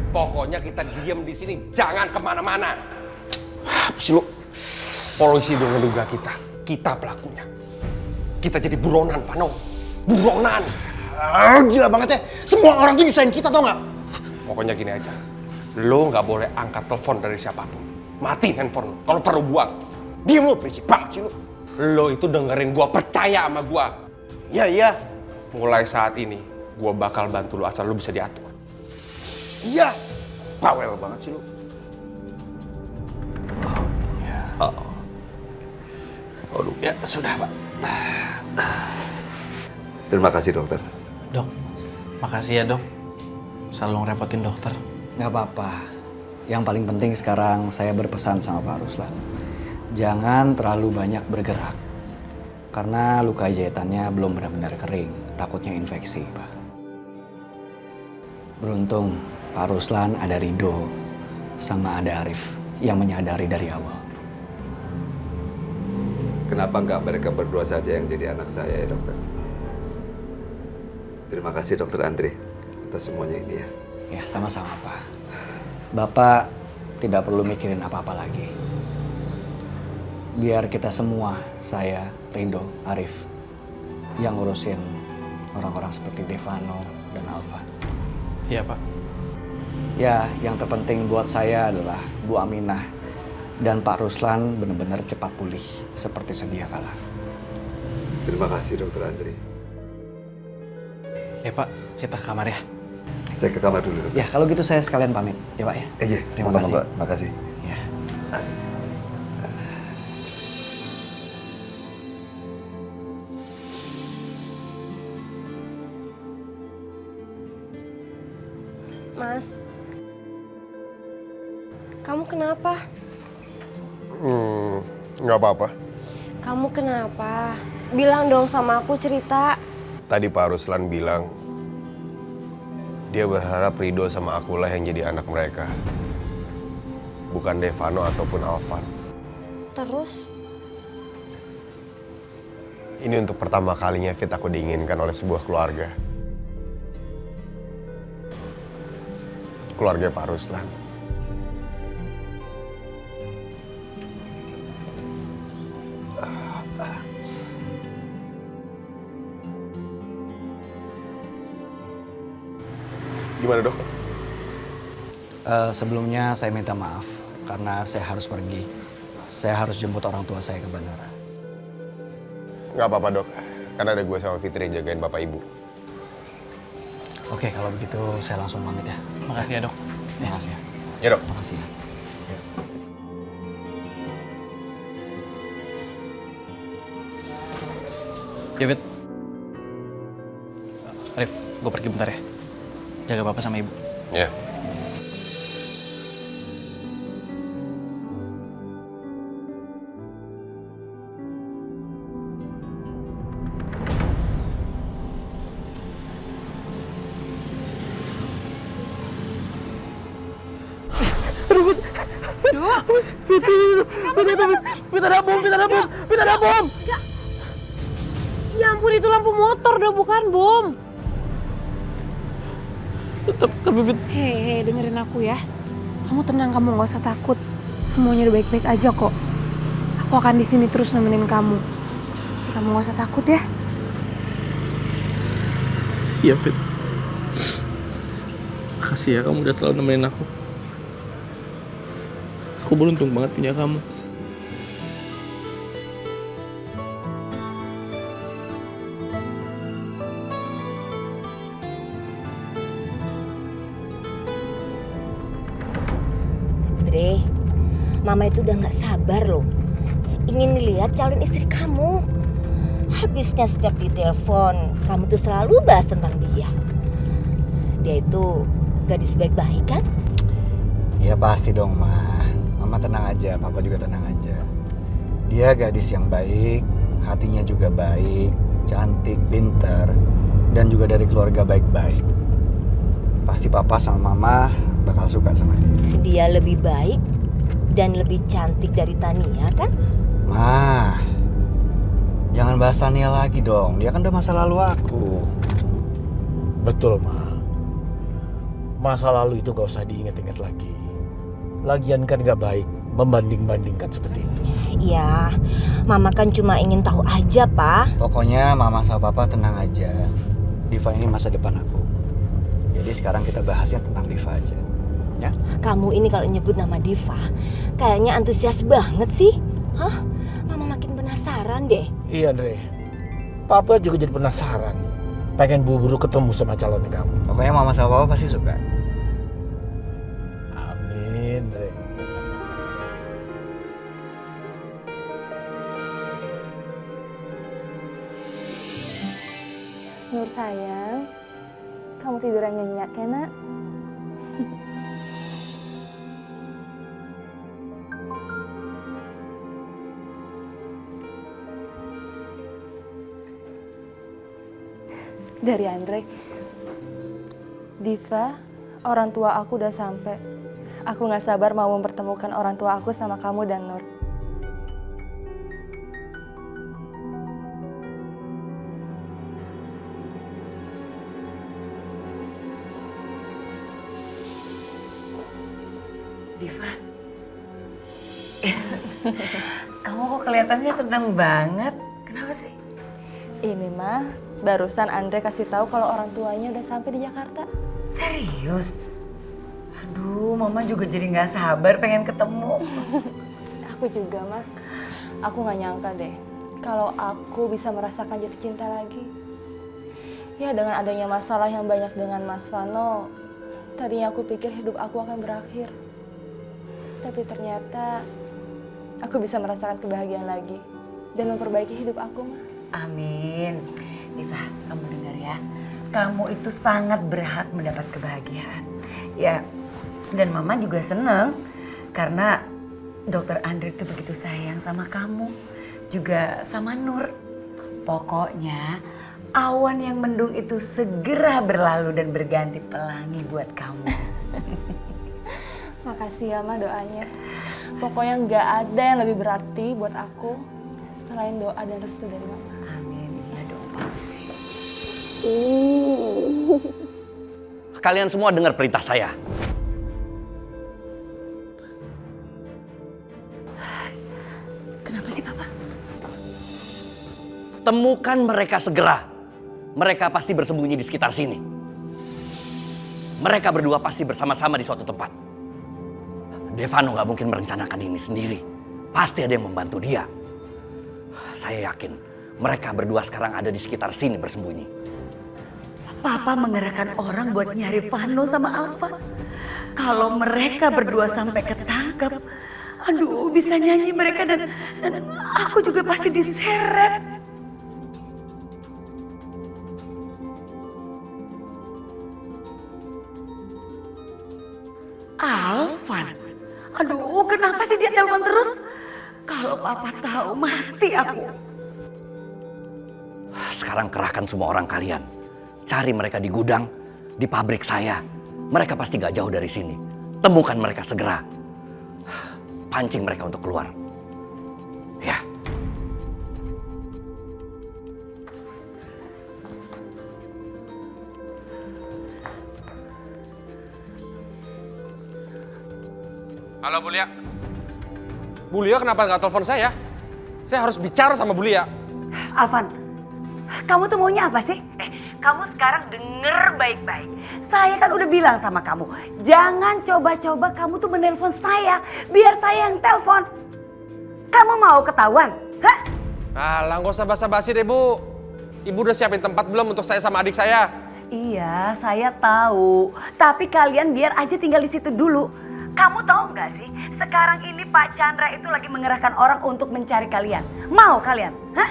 Pokoknya kita diam di sini, jangan kemana-mana. Apa sih lu? Polisi udah ngeduga kita. Kita pelakunya. Kita jadi buronan, Pano. Buronan. Gila banget ya. Semua orang tuh nyusahin kita, tau gak? Pokoknya gini aja. Lo nggak boleh angkat telepon dari siapapun. Matiin handphone lo. Kalau perlu buang. Diem lu, berisik banget sih lu. Lo itu dengerin gua, percaya sama gua. Iya. Mulai saat ini, gua bakal bantu lo asal lo bisa diatur. Iya. Bawel banget sih lu. Aduh. Ya, sudah, Pak. Terima kasih dokter. Dok, makasih ya, Dok. Selalu ngerepotin dokter. Nggak apa-apa. Yang paling penting sekarang saya berpesan sama Pak Ruslan. Jangan terlalu banyak bergerak. Karena luka jahitannya belum benar-benar kering. Takutnya infeksi, Pak. Beruntung Pak Ruslan ada Rido sama ada Arif yang menyadari dari awal. Kenapa nggak mereka berdua saja yang jadi anak saya ya dokter? Terima kasih dokter Andre atas semuanya ini ya. Ya sama-sama Pak. Bapak tidak perlu mikirin apa-apa lagi. Biar kita semua, saya, Rido, Arif, yang ngurusin orang-orang seperti Devano dan Alfa. Iya Pak. Ya, yang terpenting buat saya adalah Bu Aminah dan Pak Ruslan benar-benar cepat pulih seperti sedia kala. Terima kasih dokter Andre. Pak, kita ke kamar ya. Saya ke kamar dulu dokter. Ya, kalau gitu saya sekalian pamit. Ya Pak ya. Iya, Terima kasih. Pak. Makasih. Ya. Mas, kamu kenapa? Nggak apa-apa. Kamu kenapa? Bilang dong sama aku, cerita. Tadi Pak Ruslan bilang dia berharap Rido sama akulah yang jadi anak mereka. Bukan Devano ataupun Alvan. Terus? Ini untuk pertama kalinya Fit aku diinginkan oleh sebuah keluarga. Keluarga Pak Ruslan. Gimana dok? Sebelumnya saya minta maaf karena saya harus pergi. Saya harus jemput orang tua saya ke bandara. Nggak apa-apa dok, karena ada gue sama Fitri jagain bapak ibu. Oke, kalau begitu saya langsung pamit ya. Makasih ya dok. Makasih ya. Ya dok. Makasih ya. Ya Fit. Arif, gue pergi bentar ya. Jaga bapak sama ibu. Ya. Ada bom. Ya ampun, itu lampu motor dong, bukan bom. Tapi Fit. Hei, dengerin aku ya. Kamu tenang, kamu nggak usah takut. Semuanya udah baik-baik aja kok. Aku akan di sini terus nemenin kamu. Jadi kamu nggak usah takut ya. Iya Fit. Makasih ya kamu udah selalu nemenin aku. Aku beruntung banget punya kamu. Andre, Mama itu udah gak sabar loh. Ingin lihat calon istri kamu. Habisnya setiap ditelepon, kamu tuh selalu bahas tentang dia. Dia itu gadis baik-baik kan? Ya pasti dong, Ma. Mama tenang aja, Papa juga tenang aja. Dia gadis yang baik, hatinya juga baik, cantik, pintar, dan juga dari keluarga baik-baik. Pasti Papa sama Mama bakal suka sama dia. Dia lebih baik dan lebih cantik dari Tania kan? Ma, jangan bahas Tania lagi dong. Dia kan udah masa lalu aku. Betul, Ma. Masa lalu itu gak usah diingat-ingat lagi. Lagian kan gak baik membanding-bandingkan seperti itu. Iya, Mama kan cuma ingin tahu aja, Pak. Pokoknya Mama sama Papa tenang aja. Diva ini masa depan aku. Jadi sekarang kita bahasnya tentang Diva aja. Ya? Kamu ini kalau nyebut nama Diva, kayaknya antusias banget sih. Hah? Mama makin penasaran deh. Iya, Andre. Papa juga jadi penasaran. Pengen buru-buru ketemu sama calon kamu. Pokoknya Mama sama Papa pasti suka. Amin, Andre. Nur sayang, kamu tiduran nyenyak ya nak? Dari Andre. Diva, orang tua aku udah sampai. Aku gak sabar mau mempertemukan orang tua aku sama kamu dan Nur. Diva, kamu kok kelihatannya senang banget. Kenapa sih? Ini mah barusan Andre kasih tahu kalau orang tuanya udah sampai di Jakarta. Serius? Aduh, Mama juga jadi nggak sabar pengen ketemu. Aku juga mah. Aku nggak nyangka deh kalau aku bisa merasakan jatuh cinta lagi. Ya dengan adanya masalah yang banyak dengan Mas Vano, tadinya aku pikir hidup aku akan berakhir. Tapi ternyata aku bisa merasakan kebahagiaan lagi dan memperbaiki hidup aku, Ma. Amin. Diva, kamu dengar ya. Kamu itu sangat berhak mendapat kebahagiaan. Ya, dan Mama juga senang karena Dokter Andre itu begitu sayang sama kamu. Juga sama Nur. Pokoknya awan yang mendung itu segera berlalu dan berganti pelangi buat kamu. Makasih ya Ma doanya. Pokoknya nggak ada yang lebih berarti buat aku selain doa dan restu dari Mama. Amin. Iya dong, pasti sayang. Kalian semua dengar perintah saya. Kenapa sih Papa? Temukan mereka segera. Mereka pasti bersembunyi di sekitar sini. Mereka berdua pasti bersama-sama di suatu tempat. Devano gak mungkin merencanakan ini sendiri. Pasti ada yang membantu dia. Saya yakin mereka berdua sekarang ada di sekitar sini bersembunyi. Papa mengerahkan orang buat nyari Vano sama Alfa. Kalau mereka berdua sampai ketangkep, aduh bisa nyanyi mereka dan aku juga pasti diseret. Alvan, aduh kenapa sih dia telepon terus? Kalau Papa tahu mati aku. Sekarang kerahkan semua orang kalian. Cari mereka di gudang, di pabrik saya. Mereka pasti gak jauh dari sini. Temukan mereka segera. Pancing mereka untuk keluar. Ya. Halo Bu Lia. Bu Lia kenapa nggak telepon saya? Saya harus bicara sama Bu Lia. Alvan, kamu tuh maunya apa sih? Kamu sekarang denger baik-baik. Saya kan udah bilang sama kamu, jangan coba-coba kamu tuh menelpon saya, biar saya yang telepon. Kamu mau ketahuan? Hah? Alah, nggak usah basa-basi deh Bu. Ibu udah siapin tempat belum untuk saya sama adik saya? Iya, saya tahu. Tapi kalian biar aja tinggal di situ dulu. Kamu tahu nggak sih, sekarang ini Pak Chandra itu lagi mengerahkan orang untuk mencari kalian. Mau kalian? Hah?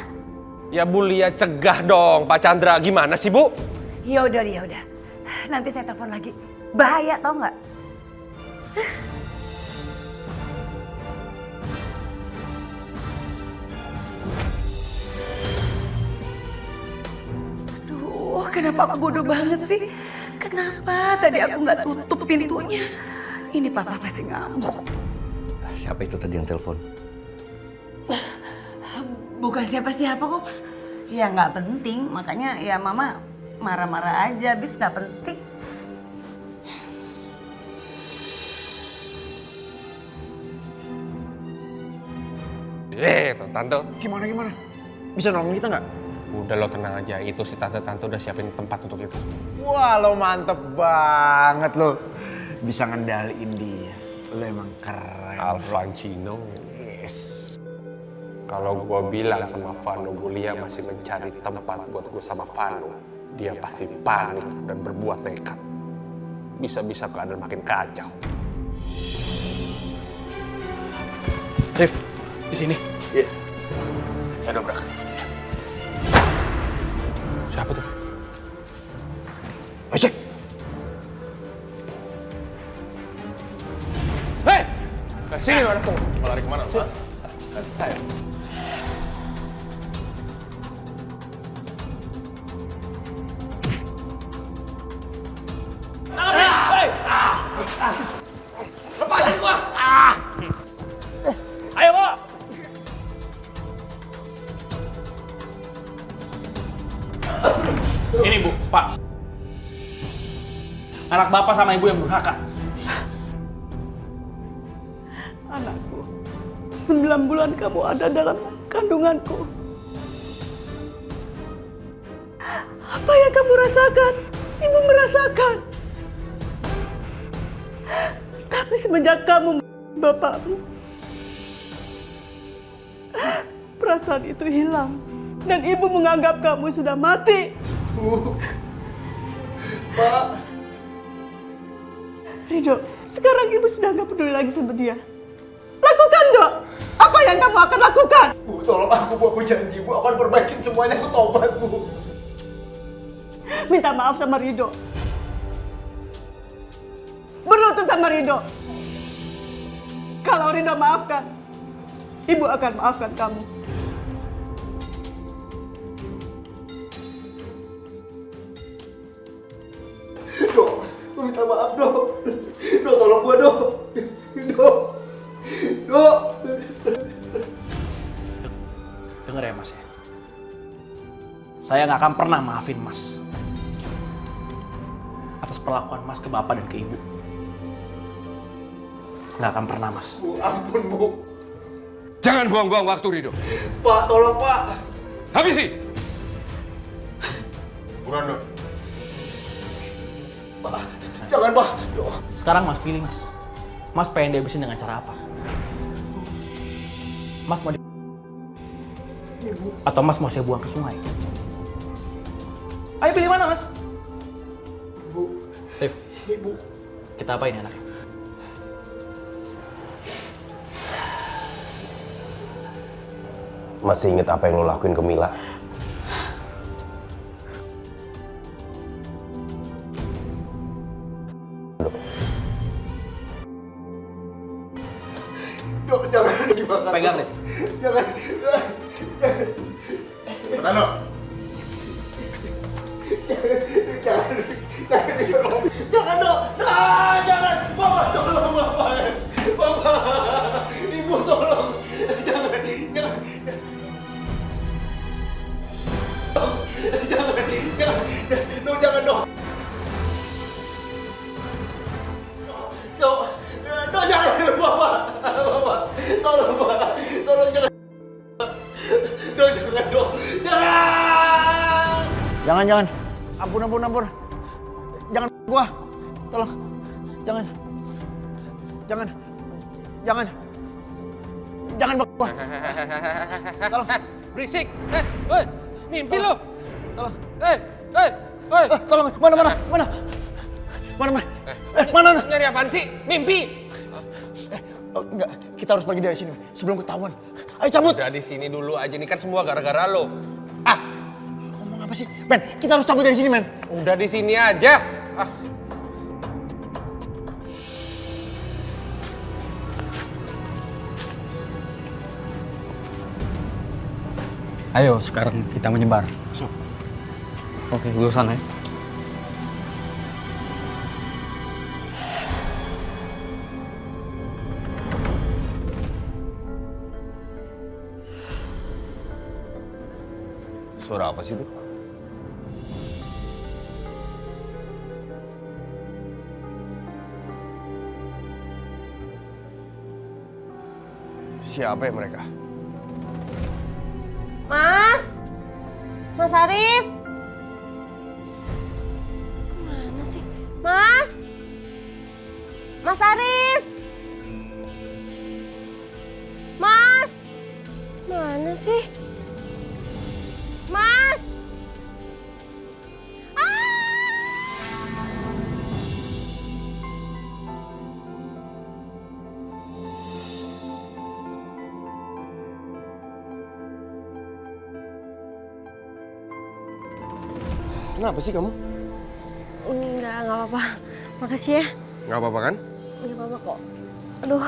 Ya Bu Lia cegah dong Pak Chandra. Gimana sih Bu? Ya udah. Nanti saya telepon lagi. Bahaya tau nggak? Aduh, kenapa aku bodoh banget sih? Kenapa tadi aku nggak tutup pintunya? Ini Papa pasti ngamuk. Siapa itu tadi yang telepon? Bukan siapa-siapa kok. Ya nggak penting, makanya ya Mama marah-marah aja, habis nggak penting. Tuh, Tante. Gimana? Bisa nolong kita nggak? Udah lo tenang aja, itu si Tante udah siapin tempat untuk itu. Wah, lo mantep banget lo. Bisa ngendaliin dia. Lo emang keren. Alvancino. Yes. Kalau gue bilang sama Vano, Bu Lia masih mencari tempat buat gue sama Vano, dia pasti panik dan berbuat nekat. Bisa-bisa keadaan makin kacau. Rif, di sini. Iya. Ada obrak. Siapa tuh? Ojek. Hei! Sini lo anakku. Mau lari kemana? Ayo. Lepasin gua! Ayo, Bu! Ini Bu, Pak. Anak Bapak sama Ibu yang durhaka. Anakku, 9 bulan kamu ada dalam kandunganku. Apa yang kamu rasakan? Ibu merasakan. Tapi semenjak kamu bapakmu, perasaan itu hilang. Dan ibu menganggap kamu sudah mati. Pak. Ridho, sekarang ibu sudah nggak peduli lagi sama dia. Lakukan, Dok. Apa yang kamu akan lakukan? Bu, tolong aku janji, Bu. Aku akan perbaikin semuanya, aku tobat, Bu. Minta maaf sama Ridho. Berlutut sama Ridho. Kalau Ridho maafkan, ibu akan maafkan kamu. Dok, minta maaf, Dok. Dok, tolong gua, Dok. Dok. Dengar ya Mas ya. Saya nggak akan pernah maafin Mas atas perlakuan Mas ke Bapak dan ke Ibu. Nggak akan pernah, Mas. Bu, ampun, Bu. Jangan buang-buang waktu, Ridho. Pak, tolong, Pak. Habisi! Buruan, Dok. Pak. Jangan, Bang. Sekarang Mas pilih, Mas. Mas pengen dihabisin dengan cara apa? Mas mau atau Mas mau saya buang ke sungai? Ayo pilih mana, Mas? Ibu. Rif, Ibu. kita apain anaknya? Masih inget apa yang lo lakuin ke Mila? Dok, jangan dimakan. Pegang, Rif. Jangan. Fernando. Jangan, Dok. Ah, jangan. Bapak, tolong, Bapak. Bapak. Ibu, tolong. Jangan. Dok, jangan, Dok. Dok, jangan. Bapak. Tolong, Pak. Tolong, jangan. Dok, jangan, Dok. Jangan. Jangan. Ampun. Jangan gua. Tolong. Jangan gua. Tolong. Berisik. Mimpi lu. Tolong. Tolong. Mana? Nyari apaan sih? Mimpi. Enggak, kita harus pergi dari sini sebelum ketahuan. Ayo cabut. Udah di sini dulu aja, ini kan semua gara-gara lo. Ngomong apa sih? Men, kita harus cabut dari sini, men. Udah di sini aja. Ayo, sekarang kita menyebar. Oke, gue sana ya. Suara apa sih itu? Siapa ya mereka? Mas Arif. Kemana sih? Mas Arif. Mana sih? Mas. Kenapa sih kamu? Enggak apa-apa. Makasih ya. Nggak apa-apa kan? Enggak apa-apa kok. Aduh,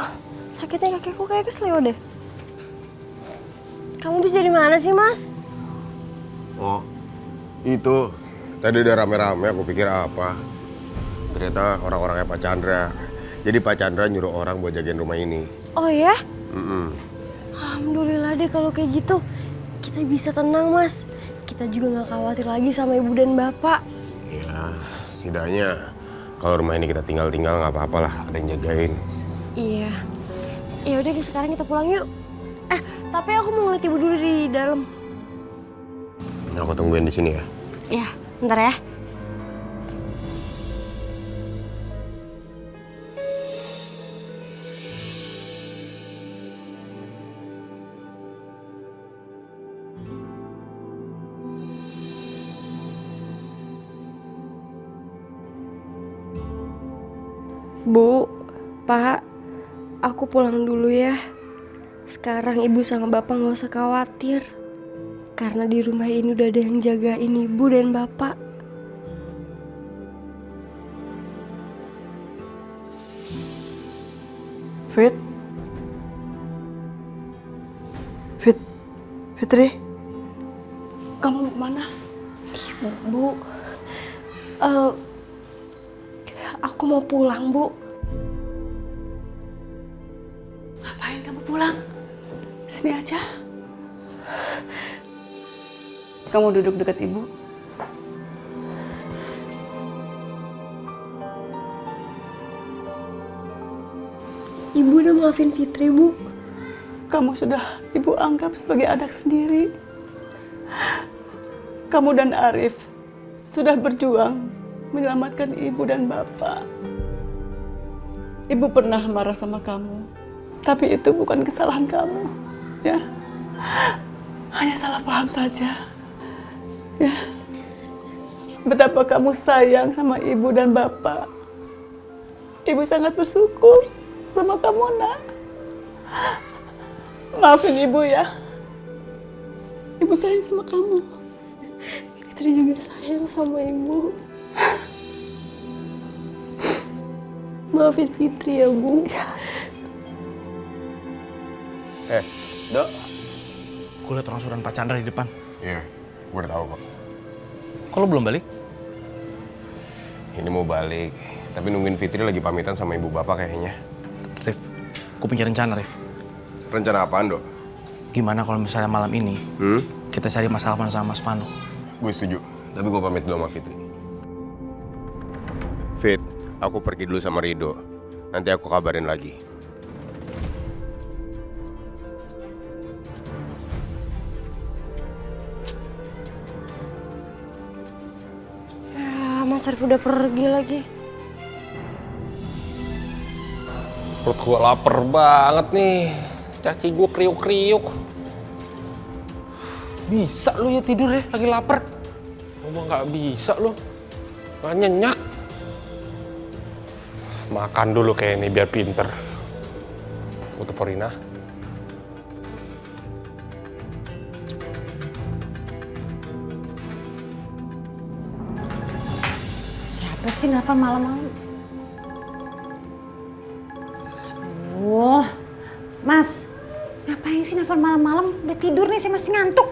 sakitnya kakiku kayak kesleo deh. Kamu bisa dari mana sih, Mas? Oh, itu. Tadi udah rame-rame, aku pikir apa. Ternyata orang-orangnya Pak Chandra. Jadi Pak Chandra nyuruh orang buat jagain rumah ini. Oh ya? Alhamdulillah deh kalau kayak gitu. Kita bisa tenang, Mas. Kita juga nggak khawatir lagi sama ibu dan bapak. Ya, setidaknya kalau rumah ini kita tinggal-tinggal nggak apa-apa lah, ada yang jagain. Iya. Ya udah, sekarang kita pulang yuk. Tapi aku mau ngeliat ibu dulu di dalam. Aku tungguin di sini ya. Ya, bentar ya. Bu, Pak, aku pulang dulu ya. Sekarang ibu sama bapak gak usah khawatir. Karena di rumah ini udah ada yang jagain ibu dan bapak. Fitri, kamu mau kemana? Bu, aku mau pulang, Bu. Ngapain kamu pulang? Sini aja. Kamu duduk dekat ibu. Ibu udah maafin Fitri, Bu. Kamu sudah ibu anggap sebagai anak sendiri. Kamu dan Arif sudah berjuang menyelamatkan ibu dan bapak. Ibu pernah marah sama kamu, tapi itu bukan kesalahan kamu, ya. Hanya salah paham saja, ya. Betapa kamu sayang sama ibu dan bapak. Ibu sangat bersyukur sama kamu, nak. Maafin ibu ya. Ibu sayang sama kamu. Fitri juga sayang sama ibu. Maafin Fitri ya, Bu. Dok. Gue liat orang suruhan Pak Chandra di depan. Iya, gue udah tahu kok. Kok lo belum balik? Ini mau balik, tapi nungguin Fitri lagi pamitan sama ibu bapak kayaknya. Rif, gue punya rencana, Rif. Rencana apaan, Dok? Gimana kalau misalnya malam ini kita cari Mas Alvan sama Mas Vano? Gue setuju, tapi gue pamit dulu sama Fitri. Fit, aku pergi dulu sama Rido. Nanti aku kabarin lagi. Ya, Mas Arif udah pergi lagi. Perut gue lapar banget nih. Caci gue kriuk-kriuk. Bisa lu ya tidur ya, lagi lapar. Gue nggak bisa lu. Nggak nyenyak. Makan dulu kayak ini biar pinter. Untuk Forina. Siapa sih nelfon malam-malam? Aduh, Mas, ngapain sih nelfon malam-malam? Udah tidur nih, saya masih ngantuk.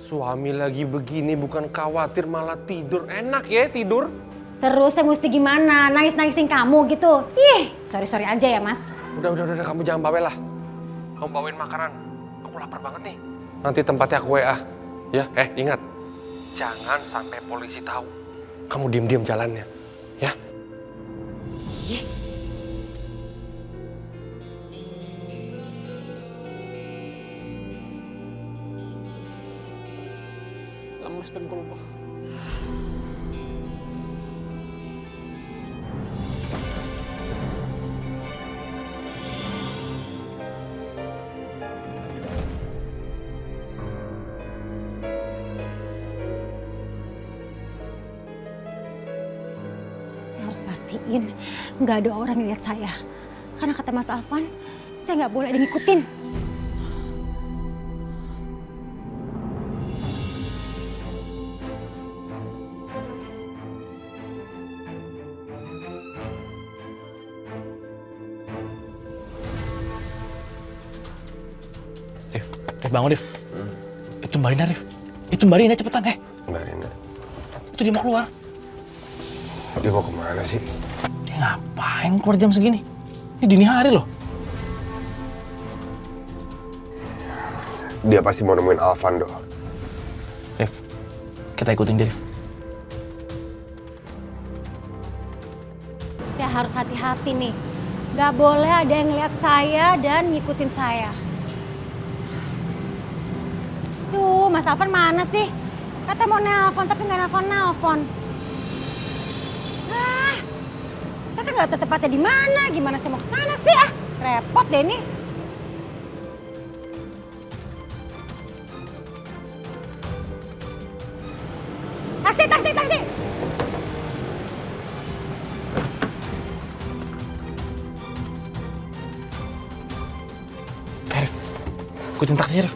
Suami lagi begini bukan khawatir malah tidur. Enak ya tidur. Terus saya mesti gimana? Nangis-nangisin kamu gitu? Ih, sorry aja ya, Mas. Udah, kamu jangan bawel lah. Kamu bawain makanan. Aku lapar banget nih. Nanti tempatnya aku WA. Ya, ingat. Jangan sampai polisi tahu. Kamu diem-diem jalannya. Ya. Lemes dengkul gua. Saya harus pastiin nggak ada orang yang lihat saya. Karena kata Mas Alvan, saya nggak boleh ada yang ngikutin. Rif, bangun, Rif. Itu Mbak Rina, Rif. Itu Mbak Rina, cepetan, Mbak Rina. Itu dia mau keluar. Dia mau kemana sih? Dia ngapain keluar jam segini? Ini dini hari loh. Dia pasti mau nemuin Alvan, Dok. Rif, kita ikutin dia, Rif. Saya harus hati-hati nih. Nggak boleh ada yang lihat saya dan ngikutin saya. Duh, Mas Alvan mana sih? Kata mau nelpon tapi nggak nelpon. Saya kan nggak tahu tempatnya di mana. Gimana saya mau ke sana sih? Repot deh nih. Taksi. Rif, ikutin taksinya, Rif.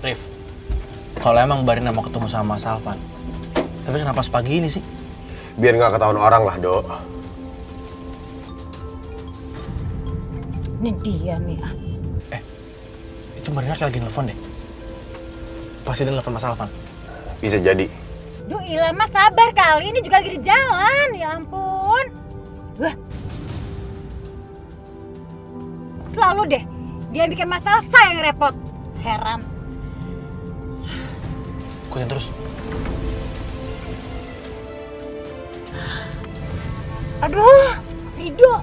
Rif, kalau emang Mbak Rina mau ketemu sama Mas Alvan, tapi kenapa sepagi ini sih? Biar nggak ketahuan orang lah, Dok. Ini dia nih. Itu Mbak Rina kayak lagi nelfon deh. Pasti dia nelfon Mas Alvan. Bisa jadi. Duh, Ila, Mas sabar kali. Ini juga lagi di jalan. Ya ampun. Wah. Selalu deh. Dia bikin masalah, saya yang repot. Heran. Ikutin terus. Aduh, Rido.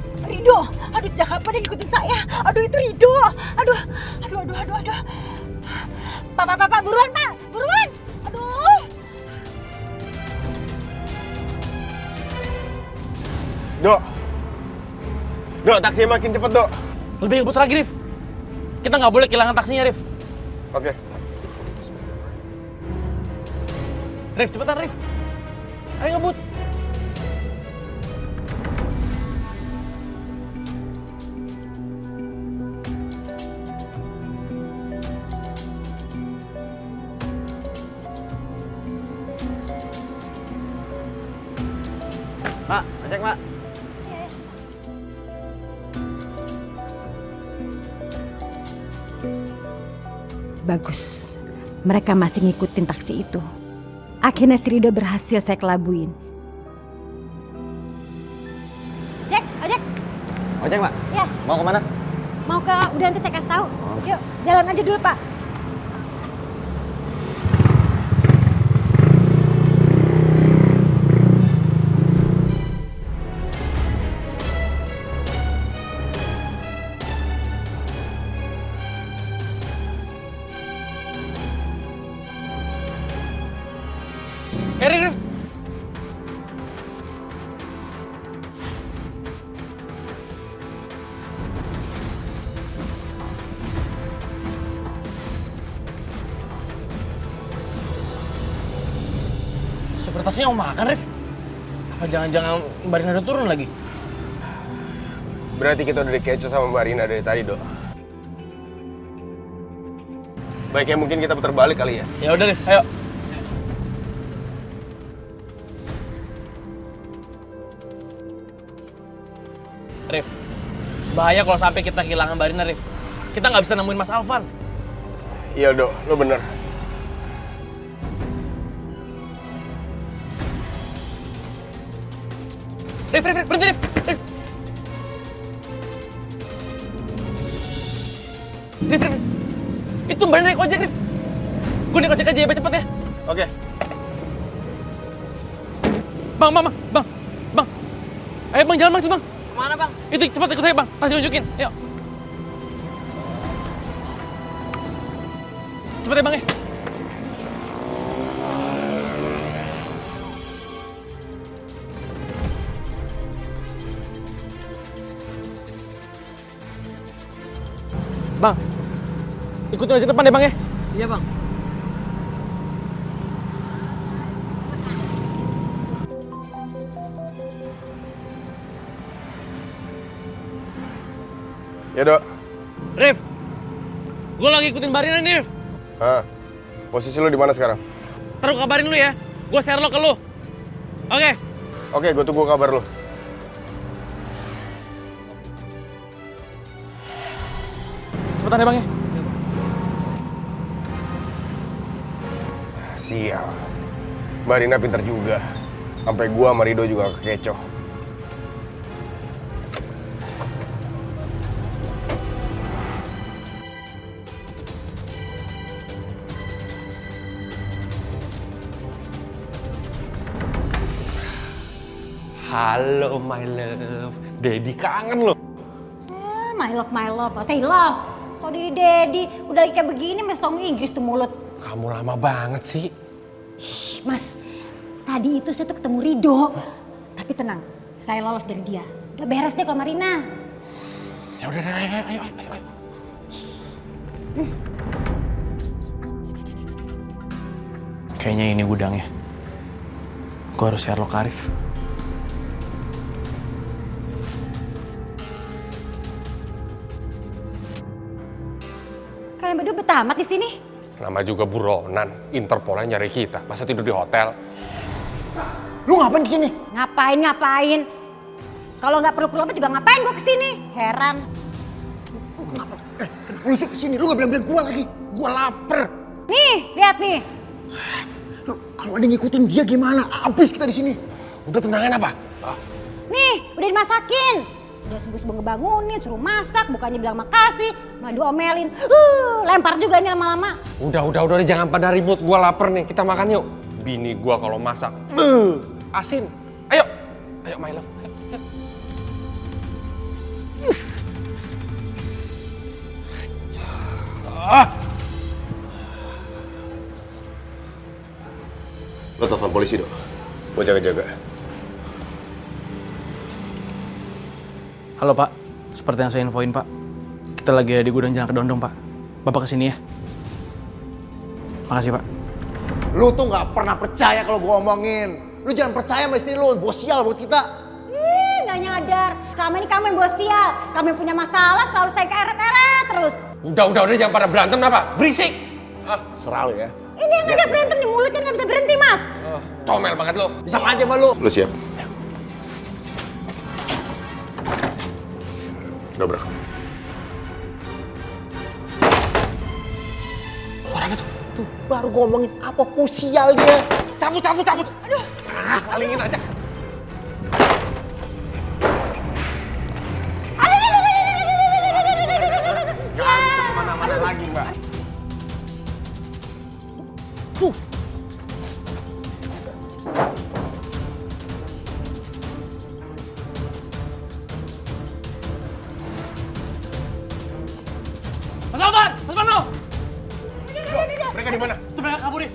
Aduh, sejak kapan dia ngikutin saya? Aduh, itu Rido. Aduh. Pak, buruan, Pak. Buruan. Aduh. Dok, taksinya makin cepet, Dok. Lebih ngebut lagi, Rif. Kita nggak boleh kehilangan taksinya, Rif. Oke. Rif, cepetan, Rif. Ayo ngebut. Pak, ojek, Pak. Bagus, mereka masih ngikutin taksi itu. Akhirnya si Rido berhasil saya kelabuin. Ojek. Ojek, Pak. Ya. Mau kemana? Mau ke, udah nanti saya kasih tahu. Yuk, jalan aja dulu, Pak. Rif. Supir taksinya mau makan, Rif. Apa jangan-jangan Mbak Rina udah turun lagi? Berarti kita udah dikecoh sama Mbak Rina dari tadi, Dok. Baiknya mungkin kita putar balik kali ya. Ya udah, Rif. Ayo. Rif, bahaya kalau sampai kita kehilangan Mbak Rina, Rif. Kita nggak bisa nemuin Mas Alvan. Iya, Dok. Lo bener. Rif, berhenti, Rif. Rif. Itu Mbak Rina naik ojek, Rif. Gue naik ojek aja ya, cepet ya. Oke. Bang. Ayo, Bang, jalan maksud, Bang. Kemana, Bang? Itu, cepat ikut saya, Bang. Pasti unjukin. Ayo. Cepet ya, Bang, ya. Bang, ikutin aja depan deh, Bang, ya. Iya, Bang. Ya, Dok. Rif, gue lagi ikutin Mbak Rina nih, Rif. Hah? Posisi lo di mana sekarang? Ntar gue kabarin lu ya. Gue share lo ke lu. Oke? Oke, gue tunggu kabar lo. Cepetan ya, Bang, ya. Sial. Mbak Rina pintar juga. Sampai gua sama Rido juga kekecoh. Halo my love, Daddy kangen loh. My love, say love. So Daddy, udah kayak begini mesong Inggris tuh mulut. Kamu lama banget sih. Mas, tadi itu saya tuh ketemu Rido. Tapi tenang, saya lolos dari dia. Udah beres deh kalau Marina. Ya udah, ayo. Kayaknya ini gudangnya. Gue harus share lo ke Arif. Kalian berdua betah amat di sini? Nama juga buronan, Interpol yang nyari kita. Masa tidur di hotel? Lu ngapain di sini? Ngapain? Kalau nggak perlu pulang juga ngapain gua kesini? Heran. Lu kenapa? Lu sih kesini, lu nggak bilang-bilang gua lagi. Gua lapar. Nih, lihat nih. Lu kalau ada yang ngikutin dia gimana? Abis kita di sini. Udah tenangin apa? Nih, udah dimasakin. Udah subuh-subuh ngebangunin, suruh masak, bukannya bilang makasih, malah diomelin. Lempar juga ini lama-lama. Udah, jangan pada ribut. Gua lapar nih, kita makan yuk. Bini gua kalau masak, asin. Ayo. Ayo, my love. Lo telepon polisi dong. Gue jaga-jaga. Halo Pak, seperti yang saya infoin Pak. Kita lagi di gudang Jalan Kedondong Pak. Bapak kesini ya. Makasih Pak. Lu tuh nggak pernah percaya kalau gue omongin. Lu jangan percaya sama istri lu, bos sial buat kita. Ih, nggak nyadar. Selama ini kamu yang bos sial. Kamu yang punya masalah selalu saya keeret-eret terus. Udah jangan pada berantem apa? Berisik. Serah lu ya. Ini yang ngajak berantem nih, mulutnya nggak bisa berhenti mas. Comel banget lo. Sama aja sama lu. Lo siap? Dobrak. Suaranya tuh. Tuh, baru gue ngomongin apa pusial dia. Cabut. Aduh. Kalingin aja. Gak bisa kemana-mana lagi, Mbak. Mas Alvan! Mas Vano! Mereka di mana? Tuh mereka kabur, Rif.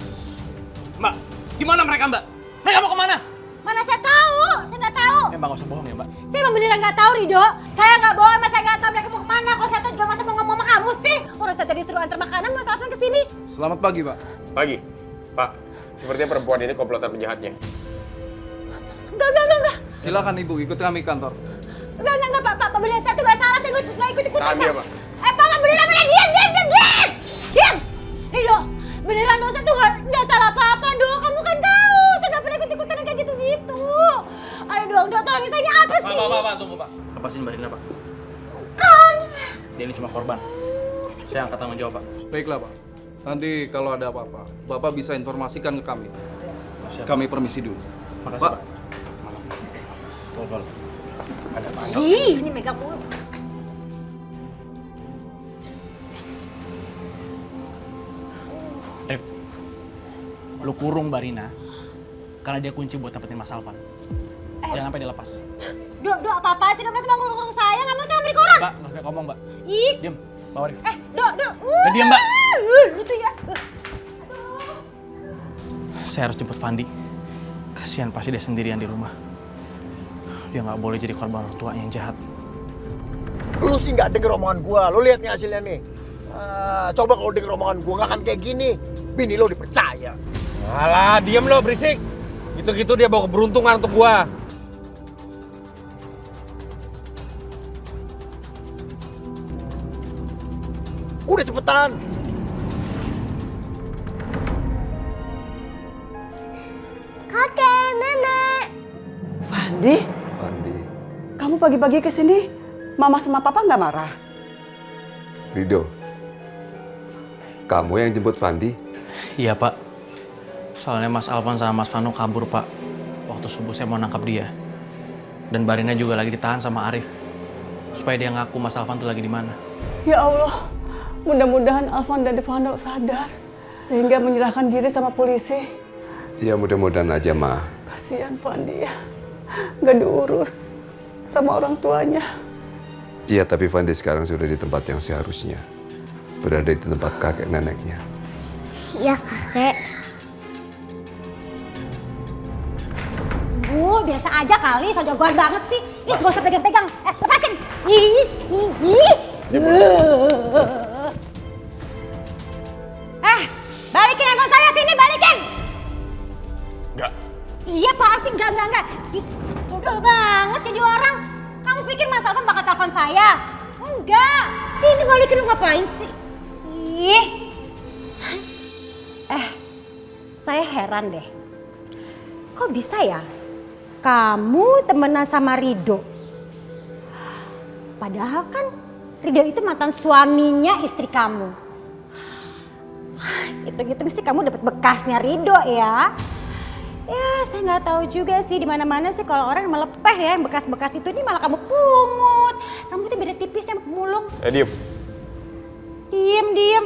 Mbak, di mana mereka, Mbak? Mereka mau kemana? Mana saya tahu, saya nggak tahu. Mbak nggak usah bohong ya, Mbak. Saya emang beneran nggak tahu Rido. Saya nggak bohong, mas saya nggak tahu mereka mau kemana. Kalau saya tahu juga masa mau ngomong sama kamu sih. Orang saya tadi suruh antar makanan, mas Alvan kesini. Selamat pagi, Pak. Pagi. Pak, sepertinya perempuan ini komplotan penjahatnya. Enggak. Silakan Ibu ikut kami kantor. Enggak, Pak. Beneran saya tuh nggak salah, saya nggak ikut-ikutan. Tahan dia, Pak. Pak, beneran, diam! Rido, beneran dosa tuh nggak salah apa-apa dong. Kamu kan tahu, saya nggak pernah ikut-ikutan yang kayak gitu-gitu. Ayo dong, tolongin saya, ini apa sih? Pak, tunggu Pak. Lepasin Mbak Rina, Pak. Kan. Dia ini cuma korban. Saya angkat tanggung jawab, Pak. Baiklah, Pak. Nanti kalau ada apa-apa, Bapak bisa informasikan ke kami. Siap. Kami permisi dulu. Makasih, Pak. Ada apa? Ih, ini megang mulu. Rif, lu kurung Mbak Rina karena dia kunci buat dapetin Mas Alvan. Jangan sampai dia lepas. Dok, apa-apa sih? Dok, masih mau ngurung saya, nggak mau saya beri kurang. Mbak, nggak usah ngomong, Mbak. Ih. Diam, bawa Rif. Dok. Diam, Mbak. Lu tuh ya. Saya harus jemput Fandi. Kasihan pasti dia sendirian di rumah. Dia nggak boleh jadi korban orang tua yang jahat. Lu sih nggak denger omongan gua. Lu lihat nih hasilnya nih. Coba kalau denger omongan gua nggak akan kayak gini. Bini lu dipercaya. Alah, diem lo, berisik. Gitu-gitu dia bawa keberuntungan untuk gua. Udah cepetan. Kakek, nenek. Fandi? Fandi, Kamu pagi-pagi ke sini, Mama sama Papa nggak marah? Rido, kamu yang jemput Fandi? Iya, Pak. Soalnya Mas Alvan sama Mas Vano kabur, Pak. Waktu subuh saya mau nangkap dia. Dan Barina juga lagi ditahan sama Arif. Supaya dia ngaku Mas Alvan tuh lagi di mana. Ya Allah, mudah-mudahan Alvan dan Devano sadar sehingga menyerahkan diri sama polisi. Ya mudah-mudahan aja, Ma. Kasihan Fandi ya, nggak diurus sama orang tuanya. Iya, tapi Fandi sekarang sudah di tempat yang seharusnya. Berada di tempat kakek neneknya. Iya, kakek. Bu, biasa aja kali, so jagoan banget sih. Ih, gak usah pegang-pegang. Lepasin. Balikin handphone saya sini, balikin. Enggak. Iya, apaan sih? Enggak. Ih, gagal banget jadi orang. Kamu pikir Mas Alvan bakal telepon saya? Enggak. Sini balikin, lu ngapain sih? Ih. Saya heran deh. Kok bisa ya? Kamu temenan sama Rido. Padahal kan Rido itu mantan suaminya istri kamu. Hitung-hitung sih kamu dapat bekasnya Rido ya. Ya saya nggak tahu juga sih di mana-mana sih kalau orang melepeh ya yang bekas-bekas itu ini malah kamu pungut. Kamu tuh beda tipis yang mulung. Diem. Diem.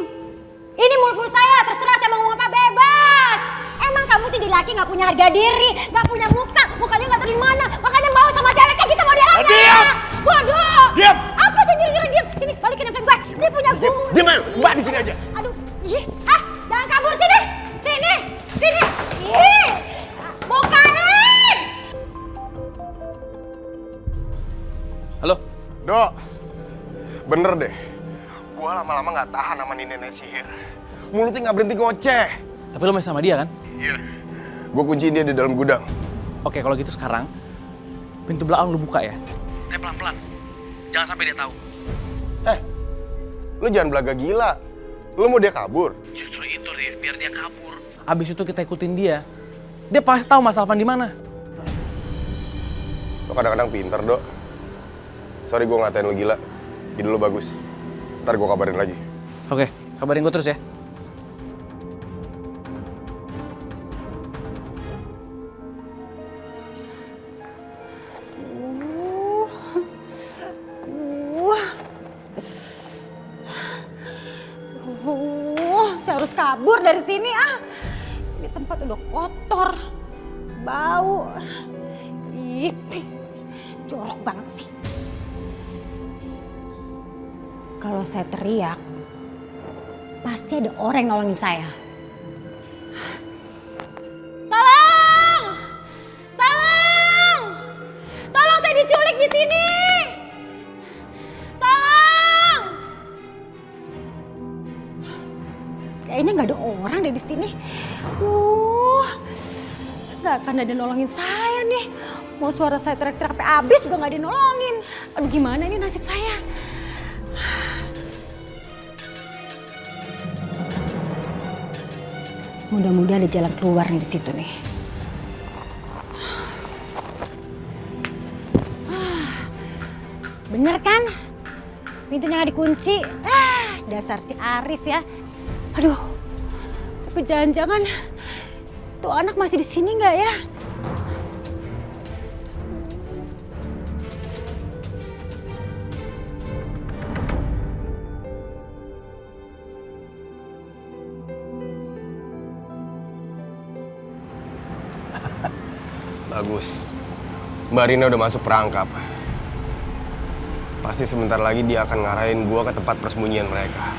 Ini mulut saya terserah saya mau ngomong apa bebas. Emang Kamu tuh laki nggak punya harga diri, nggak punya muka, mukanya nggak tahu di mana, makanya mau sama cewek kayak gitu modelnya. Diam! Waduh! Diam! Apa sih diri diam? Sini balikin handphone gue. Ini punya gue. Diam ayo, Mbak di sini aja. Aduh, ih, jangan kabur sini, sini. Ih, bukain. Halo? Dok, bener deh. Gua lama-lama nggak tahan sama nih nenek sihir. Mulutnya nggak berhenti ngoceh. Tapi lo masih sama dia kan? Iya. Gua kunciin dia di dalam gudang. Oke, kalau gitu sekarang pintu belakang lu buka ya. Tapi pelan-pelan. Jangan sampai dia tahu. Lu jangan belaga gila. Lu mau dia kabur? Justru itu, Rif, biar dia kabur. Abis itu kita ikutin dia. Dia pasti tahu Mas Alvan di mana. Lo kadang-kadang pinter, Dok. Sorry gua ngatain lu gila. Ide lu bagus. Ntar gua kabarin lagi. Oke, kabarin gue terus ya. Saya harus kabur dari sini ah. Ini tempat udah kotor, bau, ih, jorok banget sih. Kalau saya teriak, pasti ada orang yang nolongin saya. Tolong! Tolong! Tolong, saya diculik di sini! Tolong! Kayaknya nggak ada orang deh di sini. Nggak akan ada nolongin saya nih. Mau suara saya teriak-teriak sampai habis juga nggak ada yang nolongin. Aduh, gimana ini nasib saya? Mudah-mudahan ada jalan keluar nih di situ nih. Bener kan? Pintunya nggak dikunci. Dasar si Arif ya. Aduh, tapi jangan-jangan tuh anak masih di sini nggak ya? Bagus. Mbak Rina udah masuk perangkap. Pasti sebentar lagi dia akan ngarahin gua ke tempat persembunyian mereka.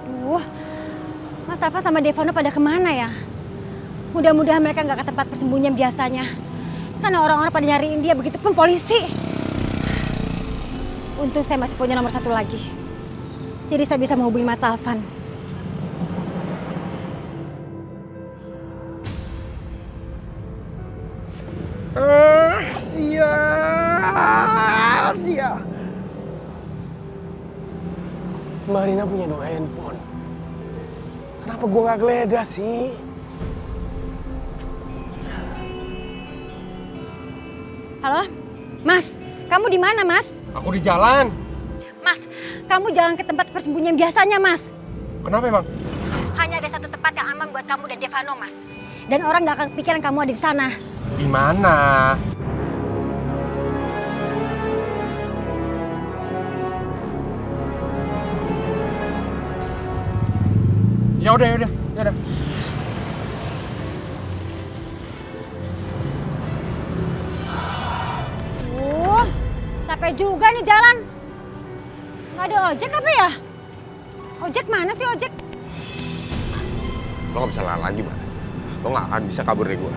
Aduh, Mas Alvan sama Devano pada kemana ya? Mudah-mudahan mereka nggak ke tempat persembunyian biasanya. Karena orang-orang pada nyariin dia, begitupun polisi. Untung saya masih punya nomor 1 lagi. Jadi saya bisa menghubungi Mas Alvan. Sial. Mbak Rina punya 2 handphone. Kenapa gua nggak geledah sih? Halo, Mas, kamu di mana, Mas? Aku di jalan. Mas, kamu jangan ke tempat persembunyian biasanya, Mas. Kenapa emang? Hanya ada satu tempat yang aman buat kamu dan Devano, Mas. Dan orang nggak akan pikiran kamu ada di sana. Di mana? Ya udah. Capek juga nih jalan. Nggak ada ojek apa ya? Ojek mana sih ojek? Lo nggak bisa lari lagi, Mbak. Lo nggak akan bisa kabur dari gua.